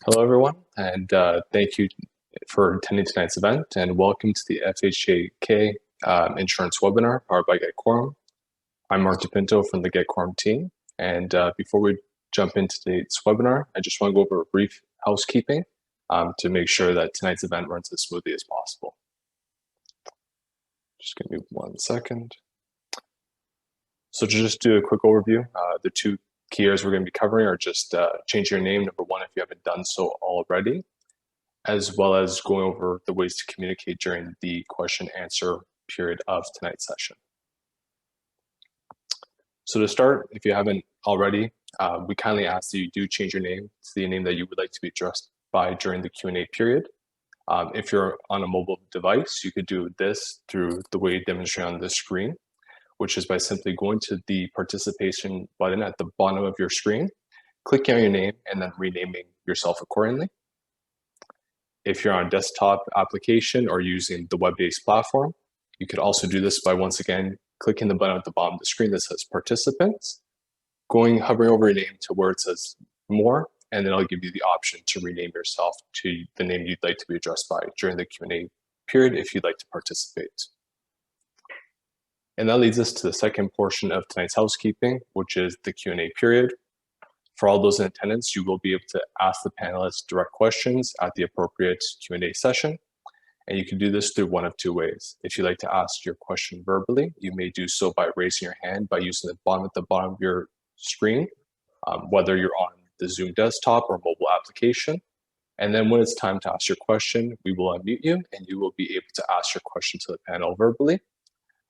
Hello, everyone, and thank you for attending tonight's event, and welcome to the FHK Insurance Webinar powered by Get Quorum. I'm Mark DePinto from the Get Quorum team, and before we jump into today's webinar, I just want to go over a brief housekeeping to make sure that tonight's event runs as smoothly as possible. Just give me 1 second. So to just do a quick overview, the two key areas we're going to be covering are just change your name, number one, if you haven't done so already, as well as going over the ways to communicate during the question answer period of tonight's session. So to start, if you haven't already, we kindly ask that you do change your name to the name that you would like to be addressed by during the Q&A period. If you're on a mobile device, you could do this through the way demonstrated on this screen, which is by simply going to the participation button at the bottom of your screen, clicking on your name, and then renaming yourself accordingly. If you're on a desktop application or using the web-based platform, you could also do this by once again clicking the button at the bottom of the screen that says participants, hovering over your name to where it says more, and then it'll give you the option to rename yourself to the name you'd like to be addressed by during the Q&A period if you'd like to participate. And that leads us to the second portion of tonight's housekeeping, which is the Q&A period. For all those in attendance, you will be able to ask the panelists direct questions at the appropriate Q&A session. And you can do this through one of two ways. If you'd like to ask your question verbally, you may do so by raising your hand by using the button at the bottom of your screen, whether you're on the Zoom desktop or mobile application. And then when it's time to ask your question, we will unmute you and you will be able to ask your question to the panel verbally.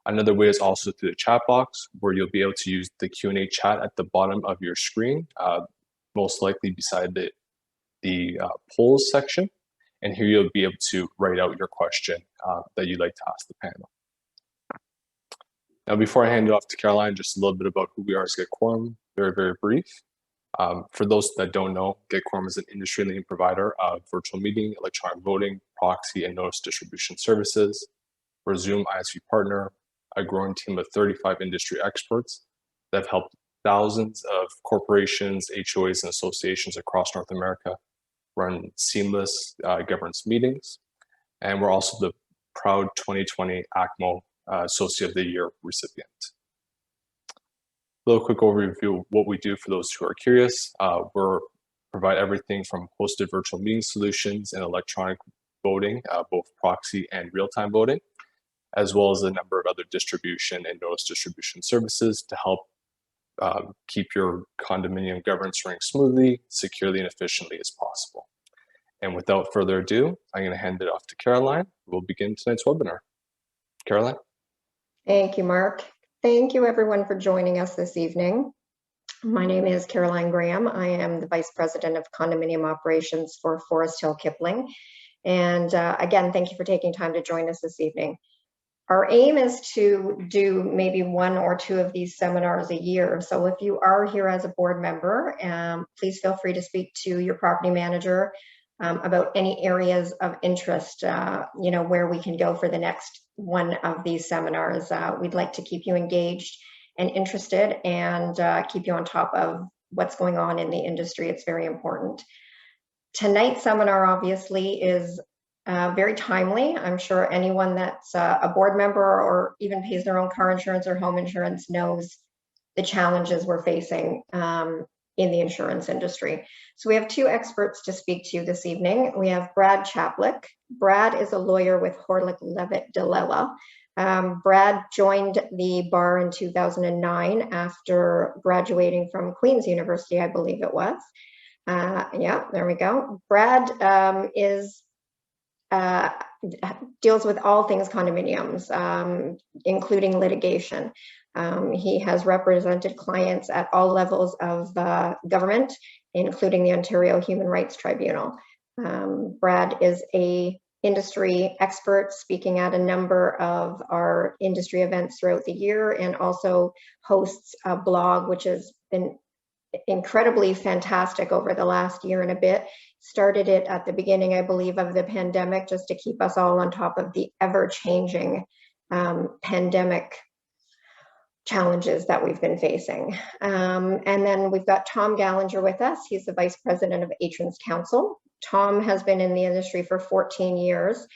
Another way is also through the chat box, where you'll be able to use the Q&A chat at the bottom of your screen, most likely beside the polls section. And here you'll be able to write out your question that you'd like to ask the panel. Now, before I hand it off to Caroline, just a little bit about who we are as Get Quorum, very, very brief. For those that don't know, Get Quorum is an industry-leading provider of virtual meeting, electronic voting, proxy, and notice distribution services. We're a Zoom ISV partner, a growing team of 35 industry experts that have helped thousands of corporations, HOAs, and associations across North America run seamless governance meetings. And we're also the proud 2020 ACMO Associate of the Year recipient. A little quick overview of what we do for those who are curious. We provide everything from hosted virtual meeting solutions and electronic voting, both proxy and real-time voting, as well as a number of other distribution and notice distribution services to help keep your condominium governance running smoothly, securely, and efficiently as possible. And without further ado, I'm going to hand it off to Caroline. We'll begin tonight's webinar. Caroline? Thank you, Mark. Thank you, everyone, for joining us this evening. My name is Caroline Graham. I am the Vice President of Condominium Operations for Hill Kipling. And again, thank you for taking time to join us this evening. Our aim is to do maybe one or two of these seminars a year. So if you are here as a board member, please feel free to speak to your property manager about any areas of interest, where we can go for the next one of these seminars. We'd like to keep you engaged and interested and keep you on top of what's going on in the industry. It's very important. Tonight's seminar obviously is very timely. I'm sure anyone that's a board member or even pays their own car insurance or home insurance knows the challenges we're facing in the insurance industry. So we have two experts to speak to you this evening. We have Brad Chaplick. Brad is a lawyer with Horlick Levitt DeLella. Brad joined the bar in 2009 after graduating from Queen's University, I believe it was. Yeah, there we go. Brad deals with all things condominiums, including litigation. He has represented clients at all levels of government, including the Ontario Human Rights Tribunal. Brad is an industry expert speaking at a number of our industry events throughout the year and also hosts a blog which has been incredibly fantastic over the last year and a bit. Started it at the beginning, I believe, of the pandemic, just to keep us all on top of the ever-changing pandemic challenges that we've been facing. And then we've got Tom Gallinger with us. He's the Vice President of Atrons Council. Tom has been in the industry for 14 years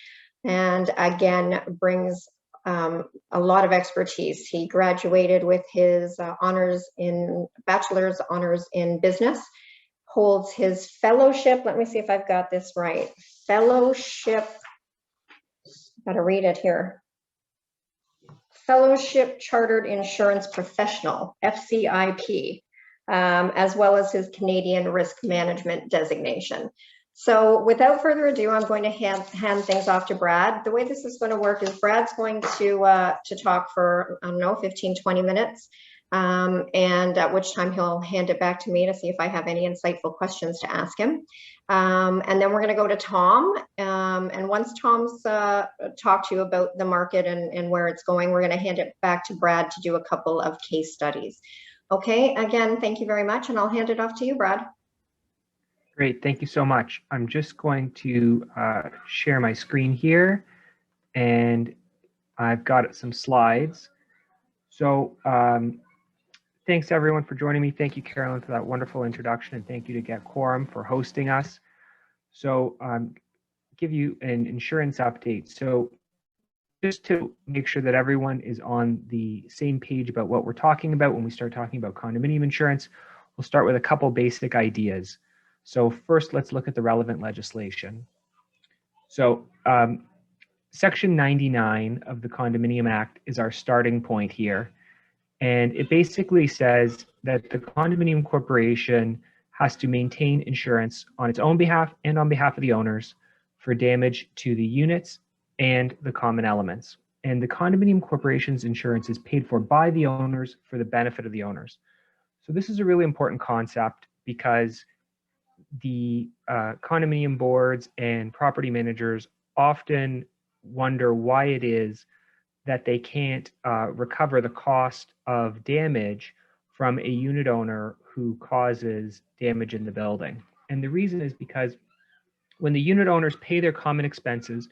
and again brings a lot of expertise. He graduated with his bachelor's honors in business, holds his fellowship. Let me see if I've got this right. Fellowship, gotta read it here. Fellowship Chartered Insurance Professional, FCIP, as well as his Canadian Risk Management designation. So without further ado, I'm going to hand things off to Brad. The way this is going to work is Brad's going to talk for, I don't know, 15, 20 minutes, and at which time he'll hand it back to me to see if I have any insightful questions to ask him. And then we're going to go to Tom. And once Tom's talked to you about the market and where it's going, we're going to hand it back to Brad to do a couple of case studies. Okay, again, thank you very much. And I'll hand it off to you, Brad. Great, thank you so much. I'm just going to share my screen here, and I've got some slides. So thanks everyone for joining me. Thank you, Carolyn, for that wonderful introduction, and thank you to Get Quorum for hosting us. So give you an insurance update. So just to make sure that everyone is on the same page about what we're talking about when we start talking about condominium insurance, we'll start with a couple basic ideas. So first, let's look at the relevant legislation. So Section 99 of the Condominium Act is our starting point here. And it basically says that the condominium corporation has to maintain insurance on its own behalf and on behalf of the owners for damage to the units and the common elements. And the condominium corporation's insurance is paid for by the owners for the benefit of the owners. So this is a really important concept because the condominium boards and property managers often wonder why it is that they can't recover the cost of damage from a unit owner who causes damage in the building. And the reason is because when the unit owners pay their common expenses,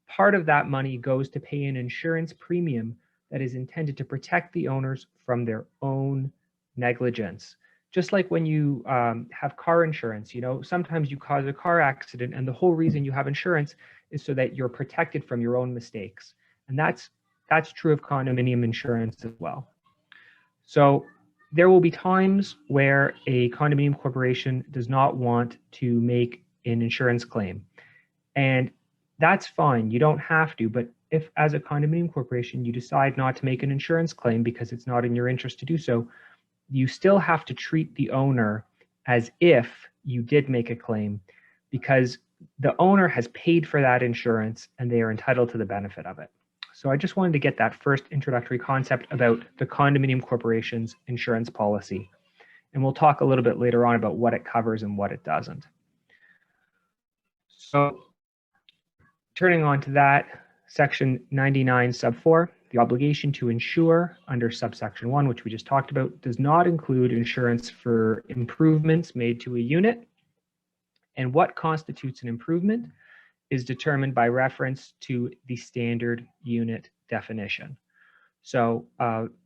part of that money goes to pay an insurance premium that is intended to protect the owners from their own negligence. Just like when you have car insurance, you know, sometimes you cause a car accident and the whole reason you have insurance is so that you're protected from your own mistakes. And that's true of condominium insurance as well. So there will be times where a condominium corporation does not want to make an insurance claim. And that's fine, you don't have to, but if as a condominium corporation you decide not to make an insurance claim because it's not in your interest to do so, you still have to treat the owner as if you did make a claim because the owner has paid for that insurance and they are entitled to the benefit of it. So I just wanted to get that first introductory concept about the condominium corporation's insurance policy. And we'll talk a little bit later on about what it covers and what it doesn't. So turning on to that, Section 99 sub 4, the obligation to insure under subsection 1, which we just talked about, does not include insurance for improvements made to a unit. And what constitutes an improvement is determined by reference to the standard unit definition. So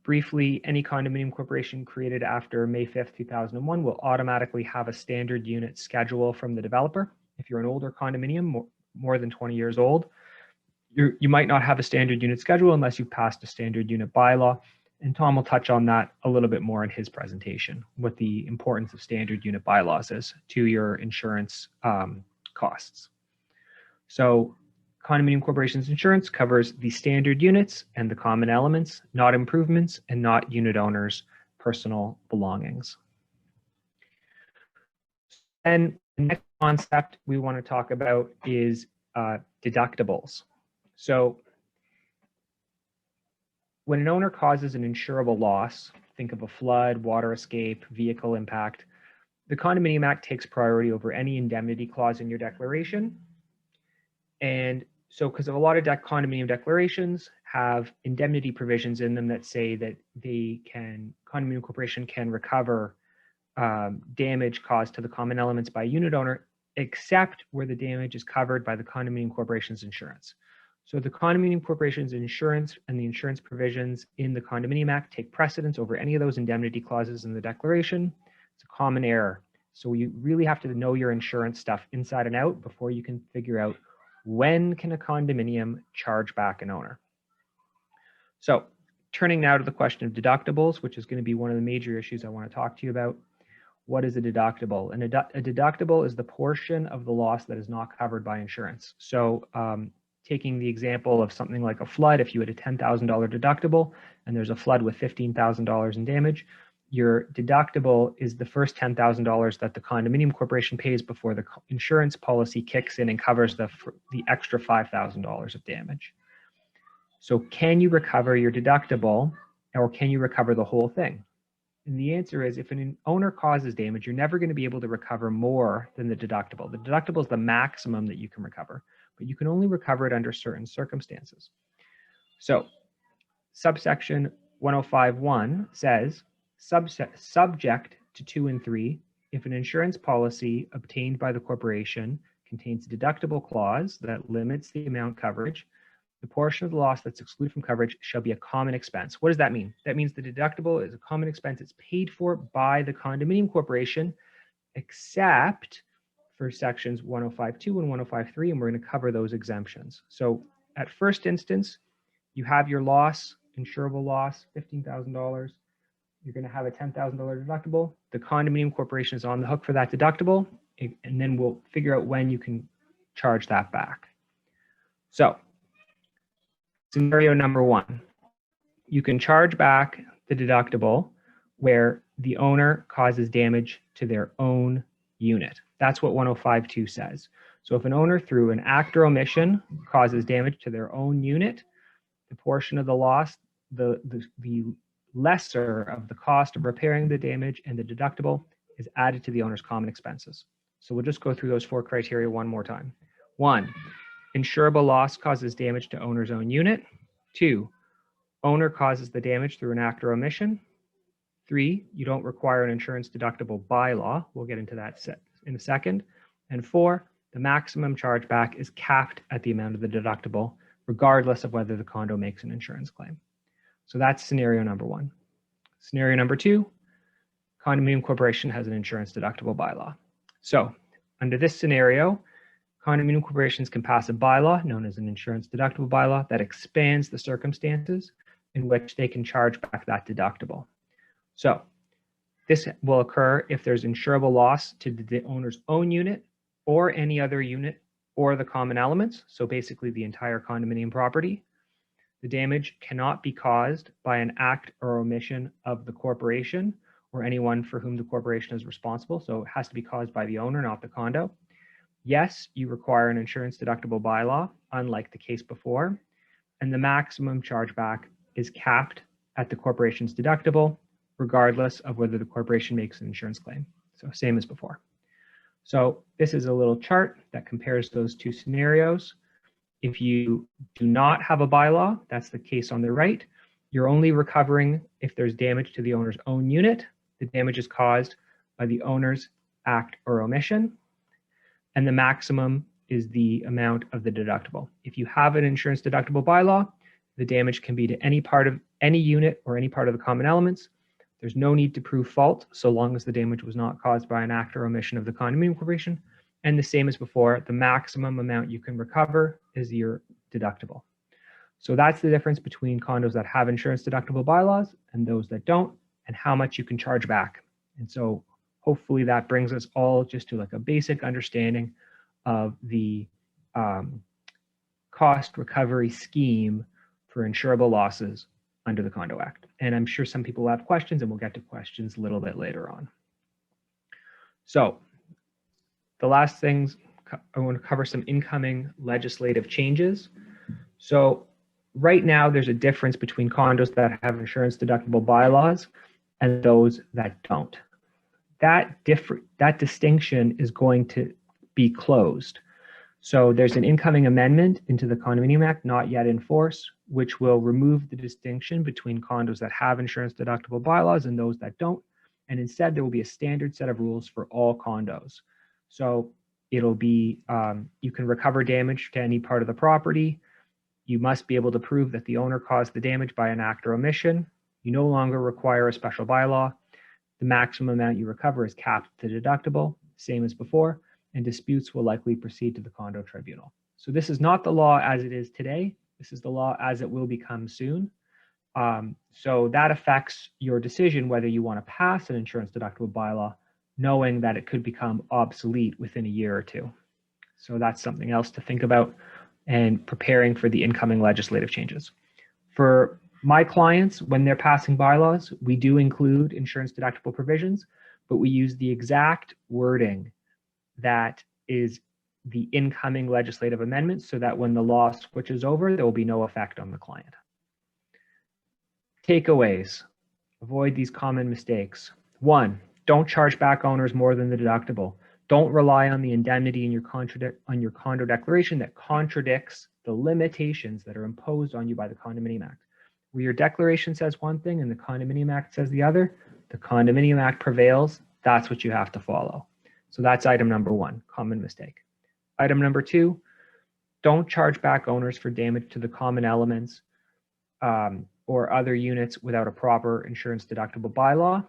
briefly, any condominium corporation created after May 5th, 2001 will automatically have a standard unit schedule from the developer. If you're an older condominium, more than 20 years old, you might not have a standard unit schedule unless you've passed a standard unit bylaw. And Tom will touch on that a little bit more in his presentation, what the importance of standard unit bylaws is to your insurance costs. So condominium corporation's insurance covers the standard units and the common elements, not improvements and not unit owners' personal belongings. And the next concept we want to talk about is deductibles. So when an owner causes an insurable loss, think of a flood, water escape, vehicle impact, the Condominium Act takes priority over any indemnity clause in your declaration. And so because of a lot of condominium declarations have indemnity provisions in them that say that condominium corporation can recover damage caused to the common elements by a unit owner, except where the damage is covered by the condominium corporation's insurance. So the condominium corporation's insurance and the insurance provisions in the Condominium Act take precedence over any of those indemnity clauses in the declaration. It's a common error. So you really have to know your insurance stuff inside and out before you can figure out when can a condominium charge back an owner. So turning now to the question of deductibles, which is going to be one of the major issues I want to talk to you about. What is a deductible? And a deductible is the portion of the loss that is not covered by insurance. So taking the example of something like a flood, if you had a $10,000 deductible and there's a flood with $15,000 in damage, your deductible is the first $10,000 that the condominium corporation pays before the insurance policy kicks in and covers the extra $5,000 of damage. So can you recover your deductible, or can you recover the whole thing? And the answer is, if an owner causes damage, you're never going to be able to recover more than the deductible. The deductible is the maximum that you can recover, but you can only recover it under certain circumstances. So subsection 105.1 says, subject to 2 and 3, if an insurance policy obtained by the corporation contains a deductible clause that limits the amount coverage, the portion of the loss that's excluded from coverage shall be a common expense. What does that mean? That means the deductible is a common expense. It's paid for by the condominium corporation, except for sections 105.2 and 105.3, and we're going to cover those exemptions. So at first instance, you have your loss, insurable loss, $15,000. You're going to have a $10,000 deductible. The condominium corporation is on the hook for that deductible, and then we'll figure out when you can charge that back. So scenario number 1, you can charge back the deductible where the owner causes damage to their own unit. That's what 105.2 says. So if an owner through an act or omission causes damage to their own unit, the portion of the loss, the lesser of the cost of repairing the damage and the deductible is added to the owner's common expenses. So we'll just go through those 4 criteria one more time. 1, insurable loss causes damage to owner's own unit. 2, owner causes the damage through an act or omission. 3, you don't require an insurance deductible by law. We'll get into that in a second. And 4, the maximum chargeback is capped at the amount of the deductible, regardless of whether the condo makes an insurance claim. So that's scenario number 1. Scenario number 2, condominium corporation has an insurance deductible bylaw. So under this scenario, condominium corporations can pass a bylaw known as an insurance deductible bylaw that expands the circumstances in which they can charge back that deductible. So this will occur if there's insurable loss to the owner's own unit or any other unit or the common elements, so basically the entire condominium property. The damage cannot be caused by an act or omission of the corporation or anyone for whom the corporation is responsible, so it has to be caused by the owner, not the condo. Yes, you require an insurance deductible bylaw, unlike the case before, and the maximum chargeback is capped at the corporation's deductible, regardless of whether the corporation makes an insurance claim. So same as before. So this is a little chart that compares those 2 scenarios. If you do not have a bylaw, that's the case on the right, you're only recovering if there's damage to the owner's own unit. The damage is caused by the owner's act or omission, and the maximum is the amount of the deductible. If you have an insurance deductible bylaw, the damage can be to any part of any unit or any part of the common elements. There's no need to prove fault so long as the damage was not caused by an act or omission of the condominium corporation. And the same as before, the maximum amount you can recover is your deductible. So that's the difference between condos that have insurance deductible bylaws and those that don't, and how much you can charge back. And so hopefully that brings us all just to like a basic understanding of the cost recovery scheme for insurable losses under the Condo Act. And I'm sure some people will have questions, and we'll get to questions a little bit later on. So the last things, I want to cover some incoming legislative changes. So right now there's a difference between condos that have insurance deductible bylaws and those that don't. That distinction is going to be closed. So there's an incoming amendment into the Condominium Act, not yet in force, which will remove the distinction between condos that have insurance deductible bylaws and those that don't. And instead, there will be a standard set of rules for all condos. So it'll be, you can recover damage to any part of the property. You must be able to prove that the owner caused the damage by an act or omission. You no longer require a special bylaw. The maximum amount you recover is capped at the deductible, same as before, and disputes will likely proceed to the condo tribunal. So this is not the law as it is today. This is the law as it will become soon. So that affects your decision whether you want to pass an insurance deductible bylaw, knowing that it could become obsolete within a year or two. So that's something else to think about and preparing for the incoming legislative changes. For my clients, when they're passing bylaws, we do include insurance deductible provisions, but we use the exact wording that is the incoming legislative amendments so that when the law switches over, there will be no effect on the client. Takeaways: avoid these common mistakes. 1, don't charge back owners more than the deductible. Don't rely on the indemnity in your condo declaration that contradicts the limitations that are imposed on you by the Condominium Act. Where your declaration says one thing and the Condominium Act says the other, the Condominium Act prevails. That's what you have to follow. So that's item number 1, common mistake. Item number 2, don't charge back owners for damage to the common elements or other units without a proper insurance deductible bylaw.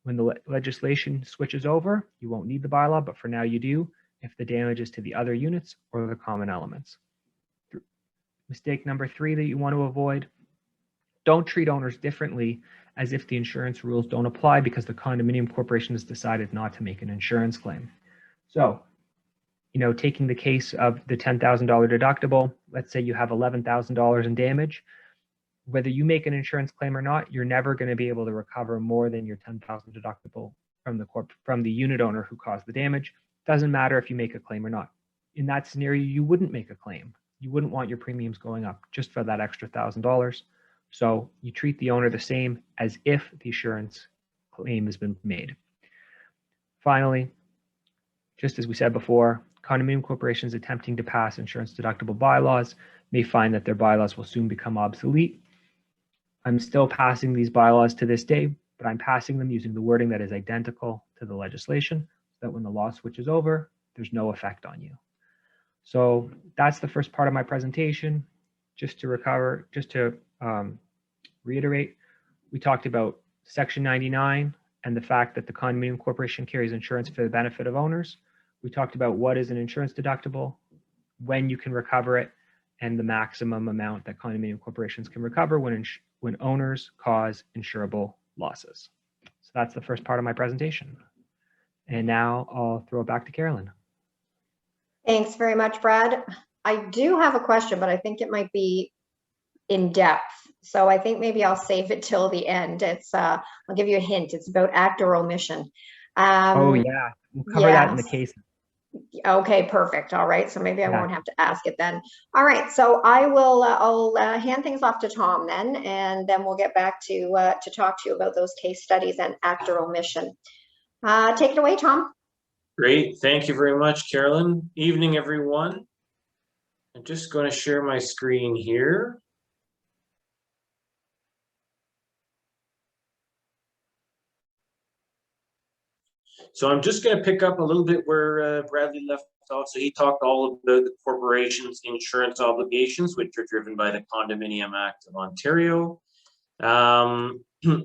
When the legislation switches over, you won't need the bylaw, but for now you do if the damage is to the other units or the common elements. Mistake number 3 that you want to avoid: don't treat owners differently as if the insurance rules don't apply because the condominium corporation has decided not to make an insurance claim. So, taking the case of the $10,000 deductible, let's say you have $11,000 in damage. Whether you make an insurance claim or not, you're never going to be able to recover more than your $10,000 deductible from the unit owner who caused the damage. Doesn't matter if you make a claim or not. In that scenario, you wouldn't make a claim. You wouldn't want your premiums going up just for that extra $1,000. So you treat the owner the same as if the insurance claim has been made. Finally, just as we said before, condominium corporations attempting to pass insurance deductible bylaws may find that their bylaws will soon become obsolete. I'm still passing these bylaws to this day, but I'm passing them using the wording that is identical to the legislation so that when the law switches over, there's no effect on you. So that's the first part of my presentation. Just to reiterate, we talked about Section 99 and the fact that the condominium corporation carries insurance for the benefit of owners. We talked about what is an insurance deductible, when you can recover it, and the maximum amount that condominium corporations can recover when owners cause insurable losses. So that's the first part of my presentation. And now I'll throw it back to Carolyn. Thanks very much, Brad. I do have a question, but I think it might be in depth. So I think maybe I'll save it till the end. I'll give you a hint. It's about act or omission. Oh yeah, we'll cover that in the case. Okay, perfect. All right. So maybe I won't have to ask it then. All right. So I'll hand things off to Tom then, and then we'll get back to talk to you about those case studies and act or omission. Take it away, Tom. Great. Thank you very much, Carolyn. Evening, everyone. I'm just going to share my screen here. So I'm just going to pick up a little bit where Bradley left off. So he talked all about the corporation's insurance obligations, which are driven by the Condominium Act of Ontario.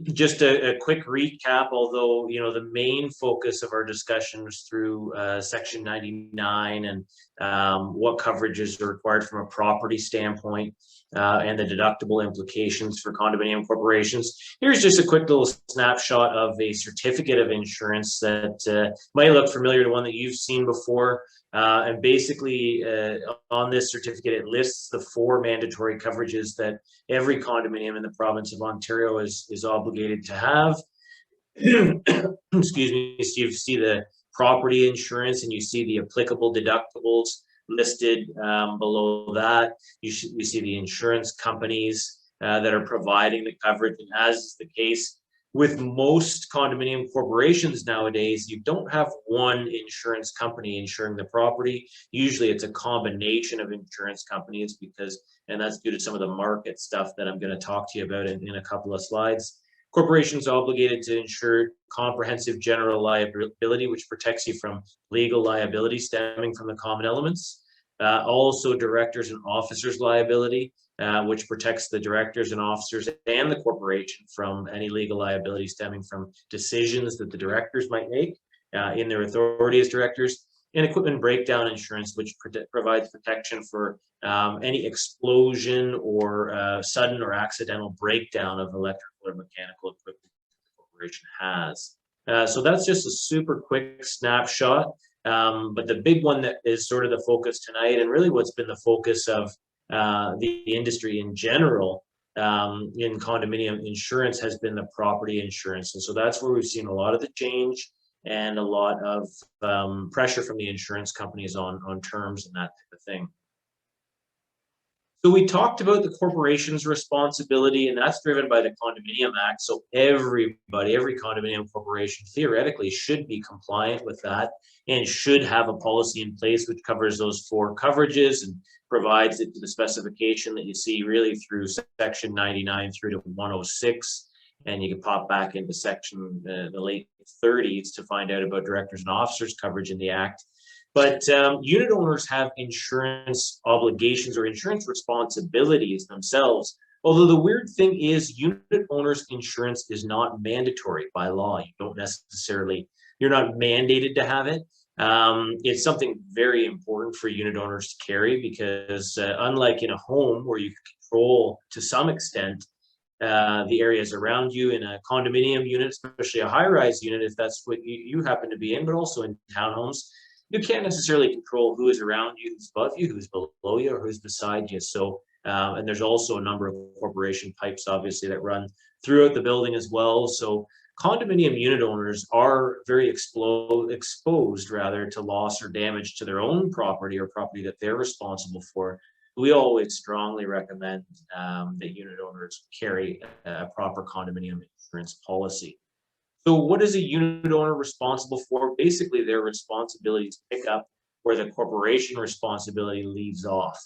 Just a quick recap, although, the main focus of our discussion was through Section 99 and what coverages are required from a property standpoint and the deductible implications for condominium corporations. Here's just a quick little snapshot of a certificate of insurance that might look familiar to one that you've seen before. And basically on this certificate, it lists the 4 mandatory coverages that every condominium in the province of Ontario is obligated to have. Excuse me. So you see the property insurance and you see the applicable deductibles listed below that. You see the insurance companies that are providing the coverage. And as is the case with most condominium corporations nowadays, you don't have one insurance company insuring the property. Usually it's a combination of insurance companies and that's due to some of the market stuff that I'm going to talk to you about in a couple of slides. Corporations are obligated to insure comprehensive general liability, which protects you from legal liability stemming from the common elements. Also directors and officers liability, which protects the directors and officers and the corporation from any legal liability stemming from decisions that the directors might make in their authority as directors, and equipment breakdown insurance, which provides protection for any explosion or sudden or accidental breakdown of electrical or mechanical equipment the corporation has. So that's just a super quick snapshot. But the big one that is sort of the focus tonight, and really what's been the focus of the industry in general in condominium insurance, has been the property insurance. And so that's where we've seen a lot of the change and a lot of pressure from the insurance companies on terms and that type of thing. So we talked about the corporation's responsibility, and that's driven by the Condominium Act. So everybody, every condominium corporation theoretically should be compliant with that and should have a policy in place which covers those 4 coverages and provides it to the specification that you see really through section 99 through to 106. And you can pop back into section the late 30s to find out about directors and officers coverage in the Act. But unit owners have insurance obligations or insurance responsibilities themselves. Although the weird thing is, unit owners insurance is not mandatory by law. You don't necessarily, you're not mandated to have it. It's something very important for unit owners to carry because unlike in a home where you control to some extent the areas around you, in a condominium unit, especially a high-rise unit, if that's what you happen to be in, but also in townhomes, you can't necessarily control who is around you, who's above you, who's below you, or who's beside you. So, and there's also a number of corporation pipes, obviously, that run throughout the building as well. So condominium unit owners are very exposed rather to loss or damage to their own property or property that they're responsible for. We always strongly recommend that unit owners carry a proper condominium insurance policy. So what is a unit owner responsible for? Basically, their responsibilities pick up where the corporation responsibility leaves off.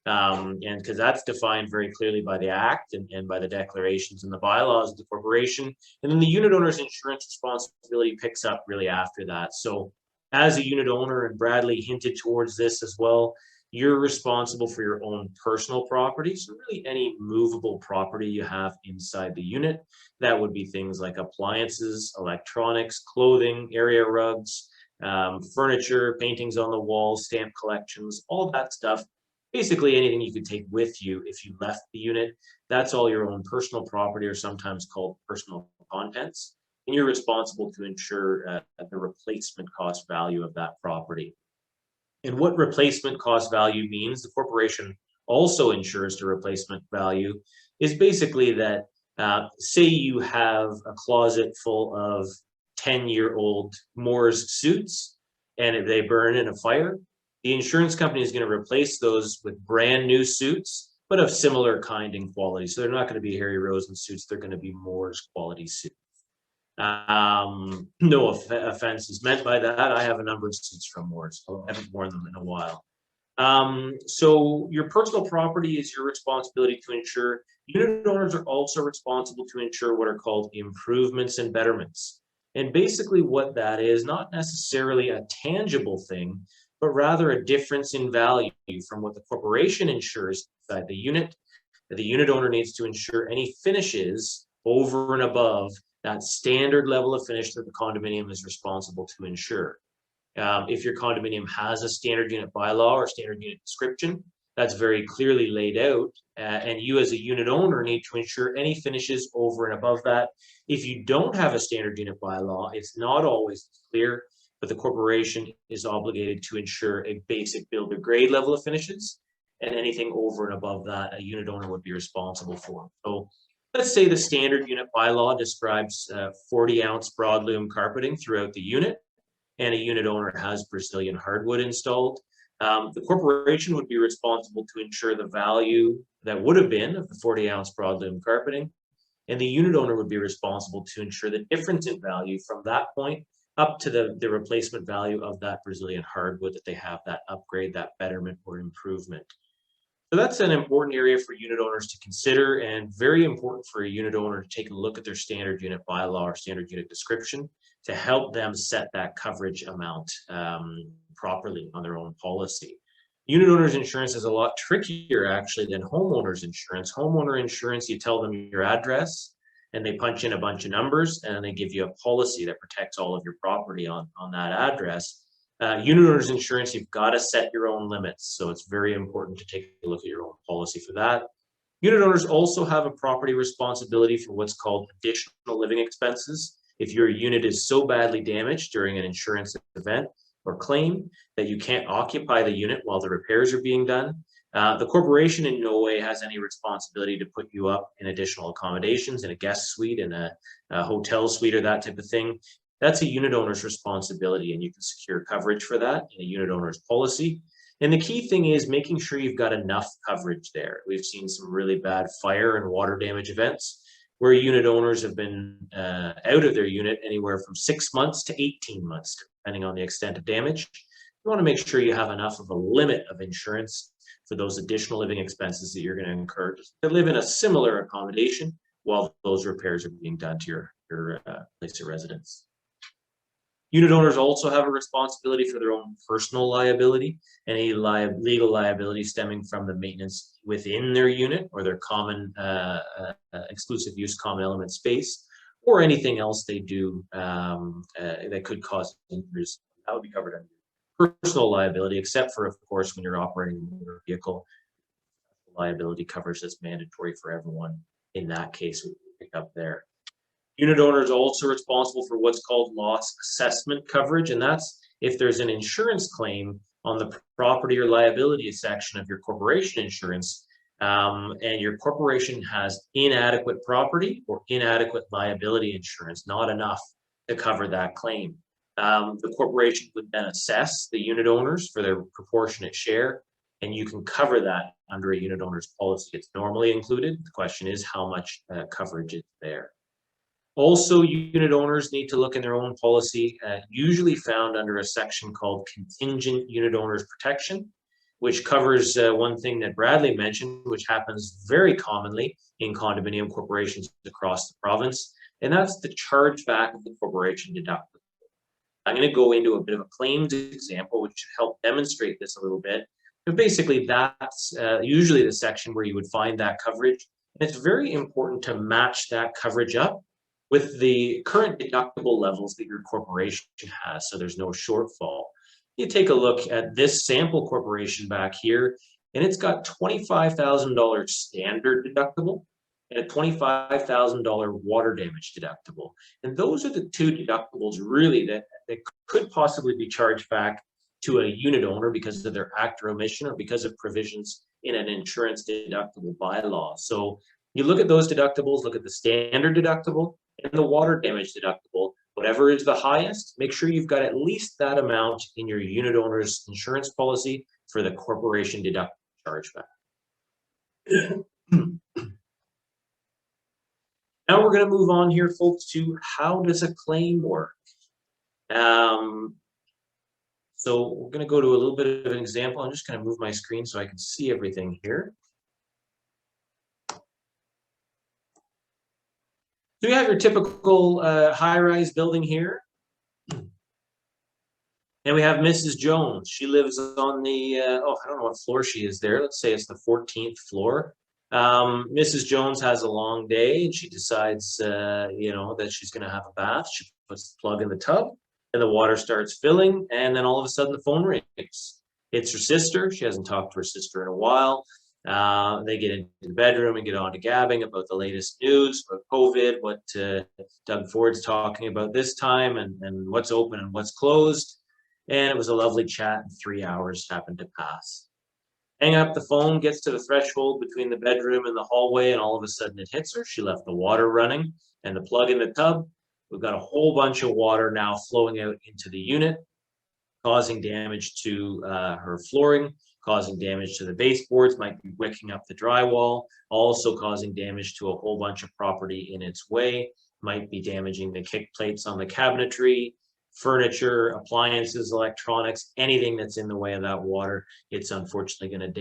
And because that's defined very clearly by the Act and by the declarations and the bylaws of the corporation. And then the unit owner's insurance responsibility picks up really after that. So as a unit owner, and Bradley hinted towards this as well, you're responsible for your own personal property. So really any movable property you have inside the unit. That would be things like appliances, electronics, clothing, area rugs, furniture, paintings on the walls, stamp collections, all that stuff. Basically anything you could take with you if you left the unit. That's all your own personal property, or sometimes called personal contents. And you're responsible to ensure the replacement cost value of that property. And what replacement cost value means, the corporation also ensures the replacement value, is basically that say you have a closet full of 10-year-old Moores suits and they burn in a fire, the insurance company is going to replace those with brand new suits, but of similar kind and quality. So they're not going to be Harry Rosen suits, they're going to be Moores quality suits. No offense is meant by that. I have a number of suits from Moores. I haven't worn them in a while. So your personal property is your responsibility to insure. Unit owners are also responsible to insure what are called improvements and betterments. And basically what that is, not necessarily a tangible thing, but rather a difference in value from what the corporation insures inside the unit. The unit owner needs to insure any finishes over and above that standard level of finish that the condominium is responsible to insure. If your condominium has a standard unit bylaw or standard unit description, that's very clearly laid out, and you as a unit owner need to insure any finishes over and above that. If you don't have a standard unit bylaw, it's not always clear, but the corporation is obligated to insure a basic builder grade level of finishes, and anything over and above that, a unit owner would be responsible for. So let's say the standard unit bylaw describes 40-ounce broadloom carpeting throughout the unit, and a unit owner has Brazilian hardwood installed. The corporation would be responsible to insure the value that would have been of the 40-ounce broadloom carpeting, and the unit owner would be responsible to insure the difference in value from that point up to the replacement value of that Brazilian hardwood that they have, that upgrade, that betterment or improvement. So that's an important area for unit owners to consider, and very important for a unit owner to take a look at their standard unit bylaw or standard unit description to help them set that coverage amount properly on their own policy. Unit owner's insurance is a lot trickier actually than homeowner's insurance. Homeowner insurance, you tell them your address and they punch in a bunch of numbers and they give you a policy that protects all of your property on that address. Unit owner's insurance, you've got to set your own limits. So it's very important to take a look at your own policy for that. Unit owners also have a property responsibility for what's called additional living expenses. If your unit is so badly damaged during an insurance event or claim that you can't occupy the unit while the repairs are being done, the corporation in no way has any responsibility to put you up in additional accommodations in a guest suite, in a hotel suite or that type of thing. That's a unit owner's responsibility, and you can secure coverage for that in a unit owner's policy. And the key thing is making sure you've got enough coverage there. We've seen some really bad fire and water damage events where unit owners have been out of their unit anywhere from 6 months to 18 months, depending on the extent of damage. You want to make sure you have enough of a limit of insurance for those additional living expenses that you're going to incur to live in a similar accommodation while those repairs are being done to your place of residence. Unit owners also have a responsibility for their own personal liability, any legal liability stemming from the maintenance within their unit or their common exclusive use common element space, or anything else they do that could cause injuries. That would be covered under personal liability, except for, of course, when you're operating a motor vehicle. Liability coverage that's mandatory for everyone. In that case, we pick up there. Unit owner is also responsible for what's called loss assessment coverage, and that's if there's an insurance claim on the property or liability section of your corporation insurance, and your corporation has inadequate property or inadequate liability insurance, not enough to cover that claim. The corporation would then assess the unit owners for their proportionate share, and you can cover that under a unit owner's policy. It's normally included. The question is how much coverage is there. Also, unit owners need to look in their own policy, usually found under a section called Contingent Unit Owners Protection, which covers one thing that Bradley mentioned, which happens very commonly in condominium corporations across the province, and that's the chargeback of the corporation deductible. I'm going to go into a bit of a claims example, which should help demonstrate this a little bit. But basically, that's usually the section where you would find that coverage. And it's very important to match that coverage up with the current deductible levels that your corporation has, so there's no shortfall. You take a look at this sample corporation back here, and it's got $25,000 standard deductible and a $25,000 water damage deductible. And those are the two deductibles really that could possibly be charged back to a unit owner because of their act or omission or because of provisions in an insurance deductible bylaw. So you look at those deductibles, look at the standard deductible and the water damage deductible. Whatever is the highest, make sure you've got at least that amount in your unit owner's insurance policy for the corporation deductible chargeback. Now we're going to move on here, folks, to how does a claim work? So we're going to go to a little bit of an example. I'm just going to move my screen so I can see everything here. So you have your typical high-rise building here. And we have Mrs. Jones. She lives on the, I don't know what floor she is there. Let's say it's the 14th floor. Mrs. Jones has a long day and she decides, that she's going to have a bath. She puts the plug in the tub and the water starts filling. And then all of a sudden the phone rings. It's her sister. She hasn't talked to her sister in a while. They get into the bedroom and get on to gabbing about the latest news, about COVID, what Doug Ford's talking about this time and what's open and what's closed. And it was a lovely chat, and 3 hours happened to pass. Hang up the phone, gets to the threshold between the bedroom and the hallway, and all of a sudden it hits her. She left the water running and the plug in the tub. We've got a whole bunch of water now flowing out into the unit, causing damage to her flooring, causing damage to the baseboards, might be wicking up the drywall, also causing damage to a whole bunch of property in its way, might be damaging the kick plates on the cabinetry, furniture, appliances, electronics, anything that's in the way of that water. It's unfortunately going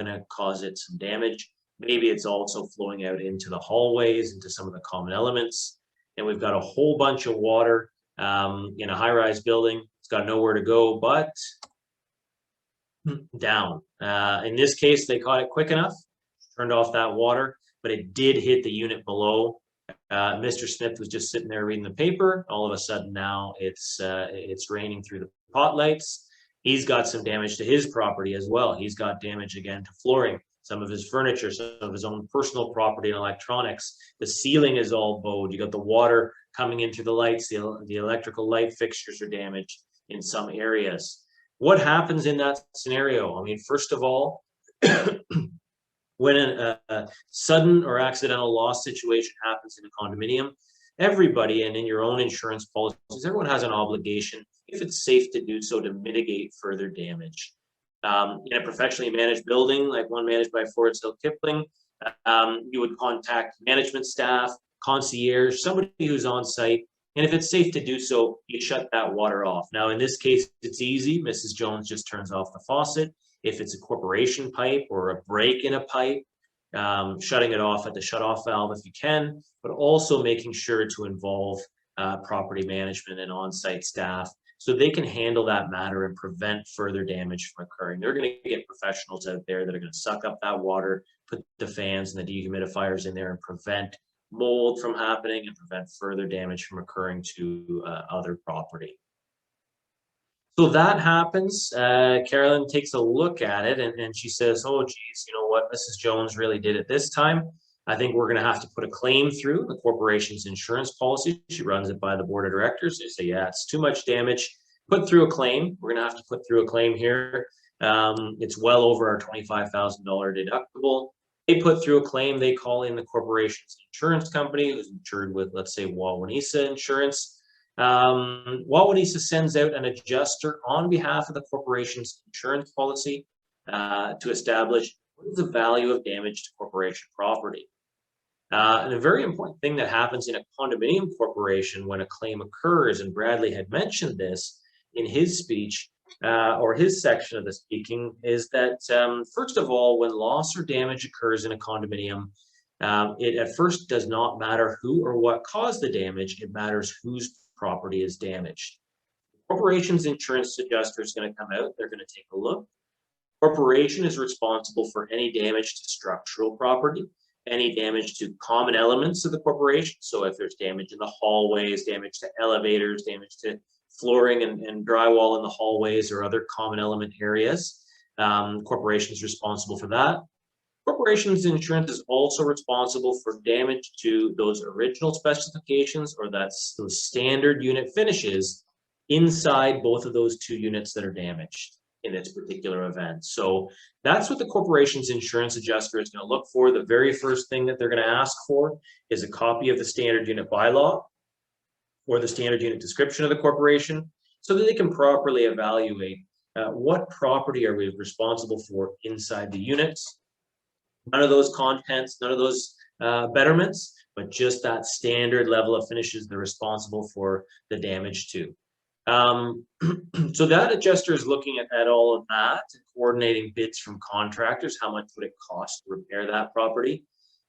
to cause it some damage. Maybe it's also flowing out into the hallways, into some of the common elements. And we've got a whole bunch of water in a high-rise building. It's got nowhere to go but down. In this case, they caught it quick enough, turned off that water, but it did hit the unit below. Mr. Smith was just sitting there reading the paper. All of a sudden now it's raining through the pot lights. He's got some damage to his property as well. He's got damage again to flooring, some of his furniture, some of his own personal property and electronics. The ceiling is all bowed. You got the water coming into the lights. The electrical light fixtures are damaged in some areas. What happens in that scenario? I mean, first of all, when a sudden or accidental loss situation happens in a condominium, everybody, and in your own insurance policies, everyone has an obligation, if it's safe to do so, to mitigate further damage. In a professionally managed building, like one managed by Forest Hill Kipling, you would contact management staff, concierge, somebody who's on site, and if it's safe to do so, you shut that water off. Now, in this case, it's easy. Mrs. Jones just turns off the faucet. If it's a corporation pipe or a break in a pipe, shutting it off at the shutoff valve if you can, but also making sure to involve property management and on-site staff so they can handle that matter and prevent further damage from occurring. They're going to get professionals out there that are going to suck up that water, put the fans and the dehumidifiers in there and prevent mold from happening and prevent further damage from occurring to other property. So that happens. Carolyn takes a look at it and she says, oh, geez, you know what? Mrs. Jones really did it this time. I think we're going to have to put a claim through the corporation's insurance policy. She runs it by the board of directors. They say, yeah, it's too much damage. Put through a claim. We're going to have to put through a claim here. It's well over our $25,000 deductible. They put through a claim. They call in the corporation's insurance company, who's insured with, let's say, Wawanesa Insurance. Wawanesa sends out an adjuster on behalf of the corporation's insurance policy to establish what is the value of damage to corporation property. And a very important thing that happens in a condominium corporation when a claim occurs, and Bradley had mentioned this in his speech, or his section of the speaking, is that first of all, when loss or damage occurs in a condominium, it at first does not matter who or what caused the damage. It matters whose property is damaged. The corporation's insurance adjuster is going to come out. They're going to take a look. Corporation is responsible for any damage to structural property, any damage to common elements of the corporation. So if there's damage in the hallways, damage to elevators, damage to flooring and drywall in the hallways or other common element areas, corporation is responsible for that. Corporation's insurance is also responsible for damage to those original specifications or those standard unit finishes inside both of those two units that are damaged in this particular event. So that's what the corporation's insurance adjuster is going to look for. The very first thing that they're going to ask for is a copy of the standard unit bylaw or the standard unit description of the corporation so that they can properly evaluate what property are we responsible for inside the units. None of those contents, none of those betterments, but just that standard level of finishes they're responsible for the damage to. So that adjuster is looking at all of that, coordinating bids from contractors. How much would it cost to repair that property?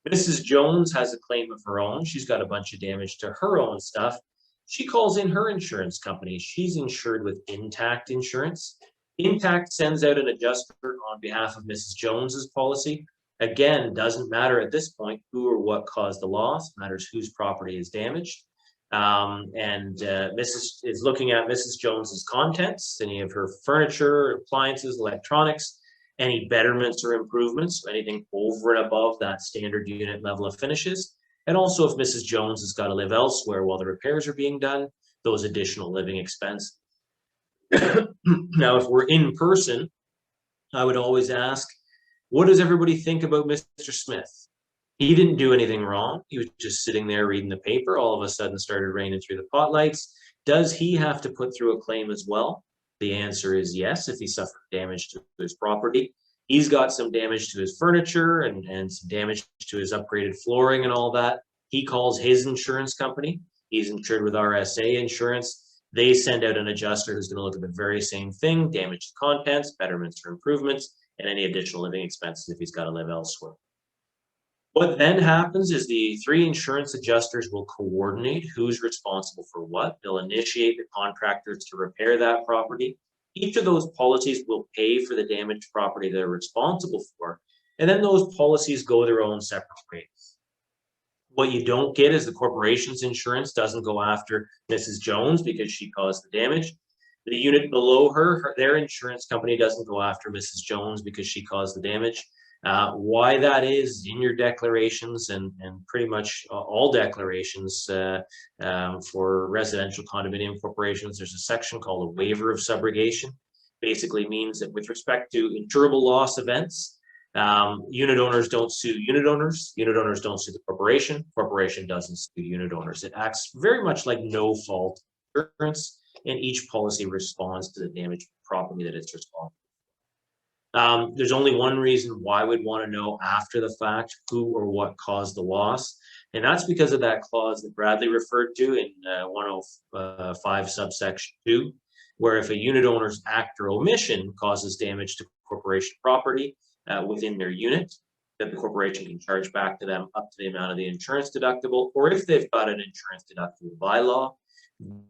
Mrs. Jones has a claim of her own. She's got a bunch of damage to her own stuff. She calls in her insurance company. She's insured with Intact Insurance. Intact sends out an adjuster on behalf of Mrs. Jones's policy. Again, doesn't matter at this point who or what caused the loss, matters whose property is damaged. Mrs. is looking at Mrs. Jones's contents, any of her furniture, appliances, electronics, any betterments or improvements, anything over and above that standard unit level of finishes. And also if Mrs. Jones has got to live elsewhere while the repairs are being done, those additional living expenses. Now, if we're in person, I would always ask, what does everybody think about Mr. Smith? He didn't do anything wrong. He was just sitting there reading the paper. All of a sudden started raining through the pot lights. Does he have to put through a claim as well? The answer is yes, if he suffered damage to his property. He's got some damage to his furniture and some damage to his upgraded flooring and all that. He calls his insurance company. He's insured with RSA Insurance. They send out an adjuster who's going to look at the very same thing, damage to contents, betterments or improvements, and any additional living expenses if he's got to live elsewhere. What then happens is the three insurance adjusters will coordinate who's responsible for what. They'll initiate the contractors to repair that property. Each of those policies will pay for the damaged property they're responsible for, and then those policies go their own separate ways. What you don't get is the corporation's insurance doesn't go after Mrs. Jones because she caused the damage. The unit below her, their insurance company doesn't go after Mrs. Jones because she caused the damage. Why that is in your declarations and pretty much all declarations for residential condominium corporations, there's a section called a waiver of subrogation. Basically means that with respect to insurable loss events, unit owners don't sue unit owners don't sue the corporation doesn't sue unit owners. It acts very much like no fault insurance, and each policy responds to the damaged property that it's responsible. There's only one reason why we'd want to know after the fact who or what caused the loss, and that's because of that clause that Bradley referred to in 105 subsection 2, where if a unit owner's act or omission causes damage to corporation property within their unit, that the corporation can charge back to them up to the amount of the insurance deductible, or if they've got an insurance deductible by law,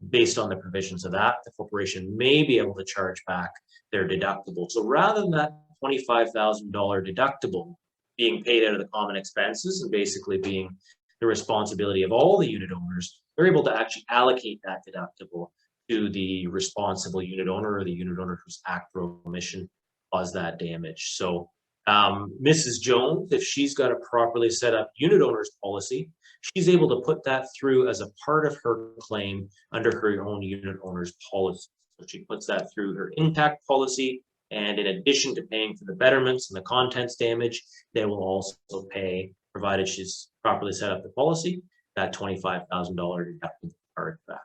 based on the provisions of that, the corporation may be able to charge back their deductible. So rather than that $25,000 deductible being paid out of the common expenses and basically being the responsibility of all the unit owners, they're able to actually allocate that deductible to the responsible unit owner or the unit owner whose act or omission caused that damage. So Mrs. Jones, if she's got a properly set up unit owner's policy, she's able to put that through as a part of her claim under her own unit owner's policy. So she puts that through her intact policy, and in addition to paying for the betterments and the contents damage, they will also pay, provided she's properly set up the policy, that $25,000 deductible card back.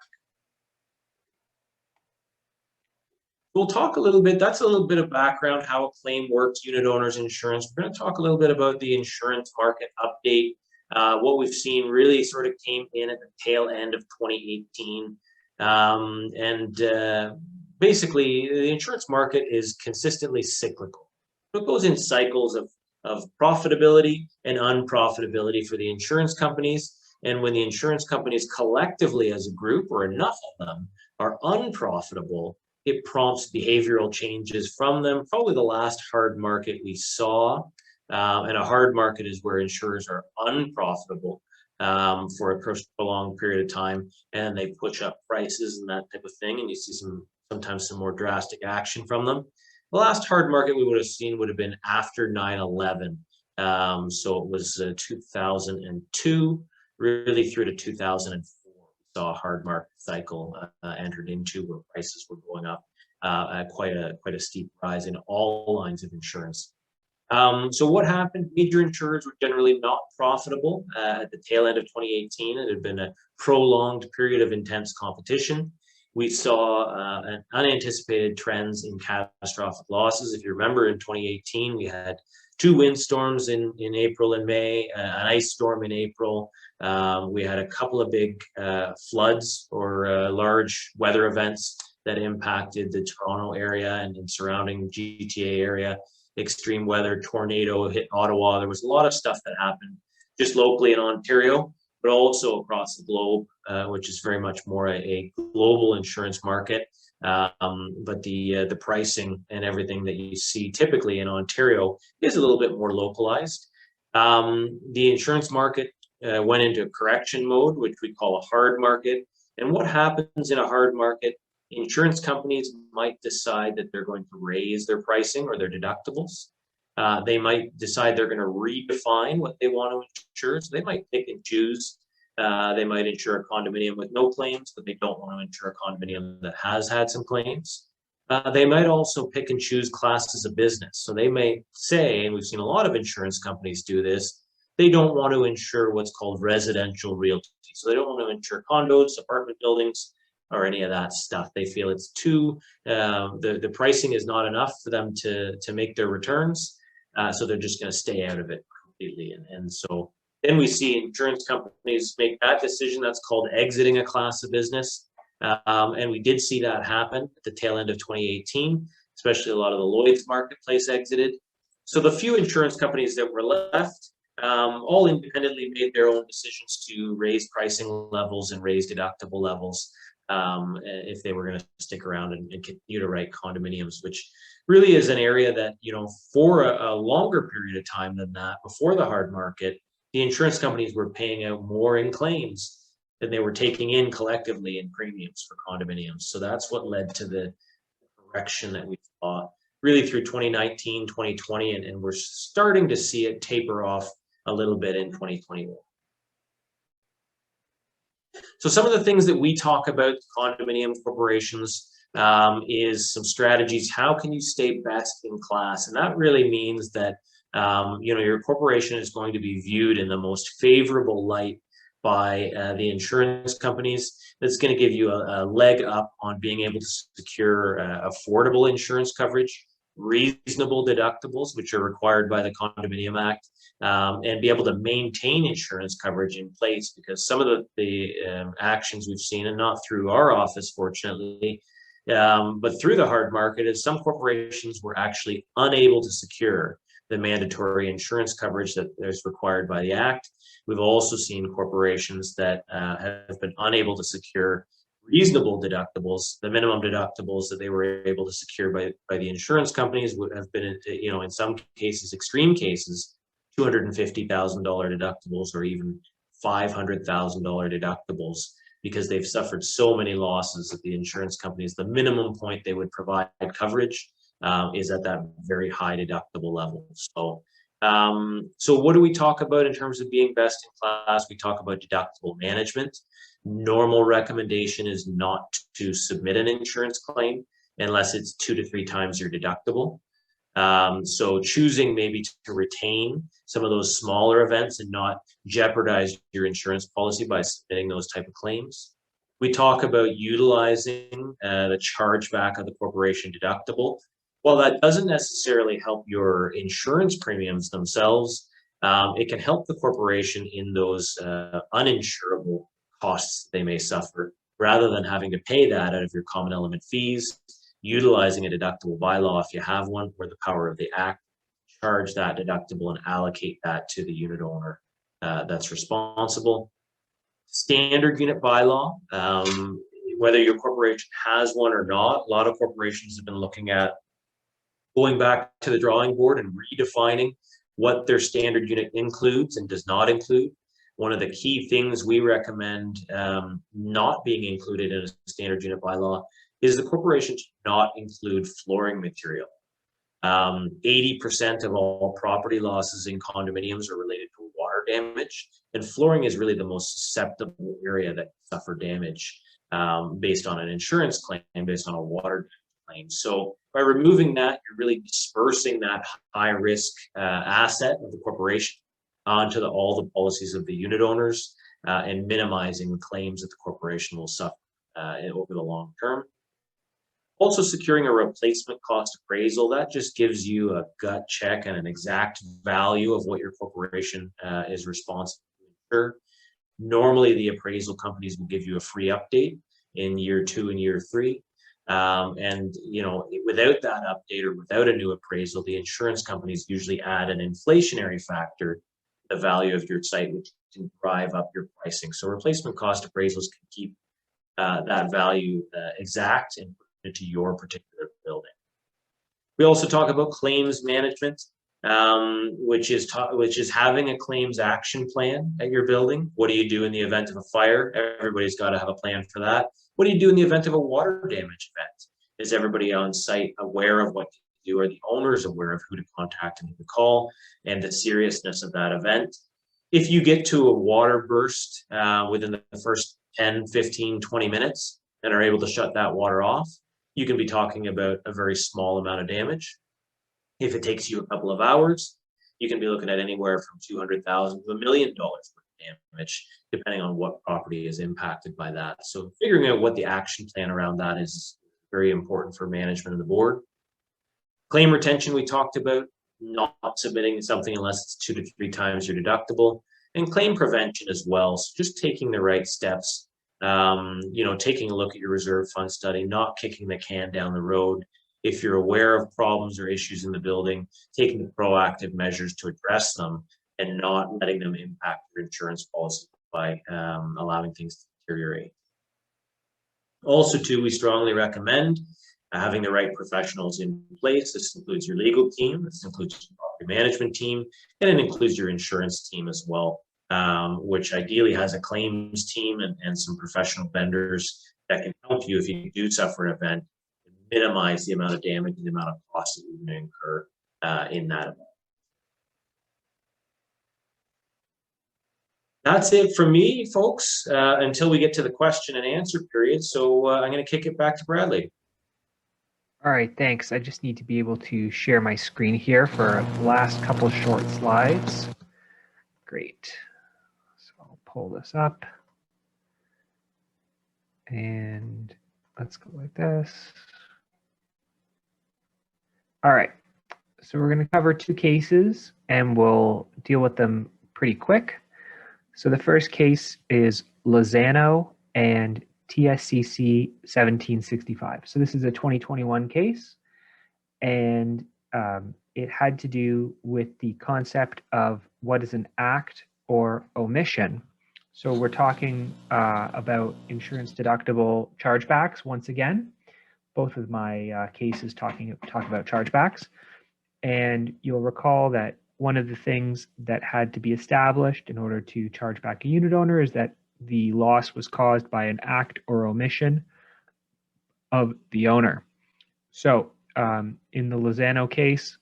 We'll talk a little bit, that's a little bit of background, how a claim works, unit owners insurance. We're going to talk a little bit about the insurance market update. What we've seen really sort of came in at the tail end of 2018. Basically, the insurance market is consistently cyclical. It goes in cycles of profitability and unprofitability for the insurance companies. And when the insurance companies collectively as a group, or enough of them, are unprofitable, it prompts behavioral changes from them. Probably the last hard market we saw, and a hard market is where insurers are unprofitable for a prolonged period of time, and they push up prices and that type of thing, and you see sometimes some more drastic action from them. The last hard market we would have seen would have been after 9/11. So it was 2002, really through to 2004. Saw a hard market cycle entered into where prices were going up at quite a steep rise in all lines of insurance. So what happened? Major insurers were generally not profitable at the tail end of 2018. It had been a prolonged period of intense competition. We saw unanticipated trends in catastrophic losses. If you remember, in 2018, we had 2 windstorms in April and May, an ice storm in April. We had a couple of big floods or large weather events that impacted the Toronto area and surrounding GTA area. Extreme weather, tornado hit Ottawa. There was a lot of stuff that happened just locally in Ontario, but also across the globe, which is very much more a global insurance market. But the pricing and everything that you see typically in Ontario is a little bit more localized. The insurance market went into correction mode, which we call a hard market. And what happens in a hard market? Insurance companies might decide that they're going to raise their pricing or their deductibles. They might decide they're going to redefine what they want to insure. So they might pick and choose. They might insure a condominium with no claims, but they don't want to insure a condominium that has had some claims. They might also pick and choose classes of business. So they may say, and we've seen a lot of insurance companies do this, they don't want to insure what's called residential realty. So they don't want to insure condos, apartment buildings, or any of that stuff. They feel it's too, the pricing is not enough for them to make their returns. So they're just going to stay out of it completely. And so then we see insurance companies make that decision. That's called exiting a class of business. And we did see that happen at the tail end of 2018, especially a lot of the Lloyd's marketplace exited. So the few insurance companies that were left all independently made their own decisions to raise pricing levels and raise deductible levels. if they were going to stick around and continue to write condominiums, which really is an area that, you know, for a longer period of time than that, before the hard market, the insurance companies were paying out more in claims than they were taking in collectively in premiums for condominiums. So that's what led to the correction that we saw really through 2019, 2020, and we're starting to see it taper off a little bit in 2021. So some of the things that we talk about condominium corporations is some strategies. How can you stay best in class? And that really means that you know, your corporation is going to be viewed in the most favorable light by the insurance companies. That's going to give you a leg up on being able to secure affordable insurance coverage, reasonable deductibles, which are required by the Condominium Act, and be able to maintain insurance coverage in place, because some of the actions we've seen, and not through our office, fortunately, but through the hard market, is some corporations were actually unable to secure the mandatory insurance coverage that is required by the Act. We've also seen corporations that have been unable to secure reasonable deductibles. The minimum deductibles that they were able to secure by the insurance companies would have been, you know, in some cases, extreme cases, $250,000 deductibles or even $500,000 deductibles, because they've suffered so many losses that the insurance companies, the minimum point they would provide coverage is at that very high deductible level. So, so what do we talk about in terms of being best in class? We talk about deductible management. Normal recommendation is not to submit an insurance claim unless it's 2 to 3 times your deductible. So choosing maybe to retain some of those smaller events and not jeopardize your insurance policy by submitting those type of claims. We talk about utilizing the chargeback of the corporation deductible. While that doesn't necessarily help your insurance premiums themselves, it can help the corporation in those uninsurable costs they may suffer, rather than having to pay that out of your common element fees. Utilizing a deductible bylaw, if you have one, or the power of the Act, charge that deductible and allocate that to the unit owner that's responsible. Standard unit bylaw, whether your corporation has one or not, a lot of corporations have been looking at going back to the drawing board and redefining what their standard unit includes and does not include. One of the key things we recommend not being included in a standard unit bylaw is the corporation should not include flooring material. 80% of all property losses in condominiums are related to water damage, and flooring is really the most susceptible area that can suffer damage based on an insurance claim, based on a water claim. So by removing that, you're really dispersing that high risk asset of the corporation onto all the policies of the unit owners and minimizing the claims that the corporation will suffer over the long term. Also, securing a replacement cost appraisal, that just gives you a gut check and an exact value of what your corporation is responsible to insure. Normally, the appraisal companies will give you a free update in year 2 and year 3. And, you know, without that update or without a new appraisal, the insurance companies usually add an inflationary factor to the value of your site, which can drive up your pricing. So replacement cost appraisals can keep that value exact and to your particular building. We also talk about claims management, which is having a claims action plan at your building. What do you do in the event of a fire? Everybody's got to have a plan for that. What do you do in the event of a water damage event? Is everybody on site aware of what to do? Are the owners aware of who to contact and who to call and the seriousness of that event? If you get to a water burst within the first 10, 15, 20 minutes and are able to shut that water off, you can be talking about a very small amount of damage. If it takes you a couple of hours, you can be looking at anywhere from $200,000 to $1 million worth of damage, depending on what property is impacted by that. So figuring out what the action plan around that is very important for management and the board. Claim retention, we talked about, not submitting something unless it's 2 to 3 times your deductible, and claim prevention as well. So just taking the right steps. You know, taking a look at your reserve fund study, not kicking the can down the road. If you're aware of problems or issues in the building, taking proactive measures to address them and not letting them impact your insurance policy by allowing things to deteriorate. Also, too, we strongly recommend having the right professionals in place. This includes your legal team, this includes your property management team, and it includes your insurance team as well, which ideally has a claims team and some professional vendors that can help you if you do suffer an event, minimize the amount of damage and the amount of cost that you may incur in that event. That's it for me, folks, until we get to the question and answer period. So I'm going to kick it back to Bradley. All right, thanks. I just need to be able to share my screen here for the last couple short slides. Great. So I'll pull this up. And let's go like this. All right. So we're going to cover two cases and we'll deal with them pretty quick. So the first case is Lozano and TSCC 1765. So this is a 2021 case, and it had to do with the concept of what is an act or omission. So we're talking about insurance deductible chargebacks once again. Both of my cases talk about chargebacks. And you'll recall that one of the things that had to be established in order to charge back a unit owner is that the loss was caused by an act or omission of the owner. So in the Lozano case,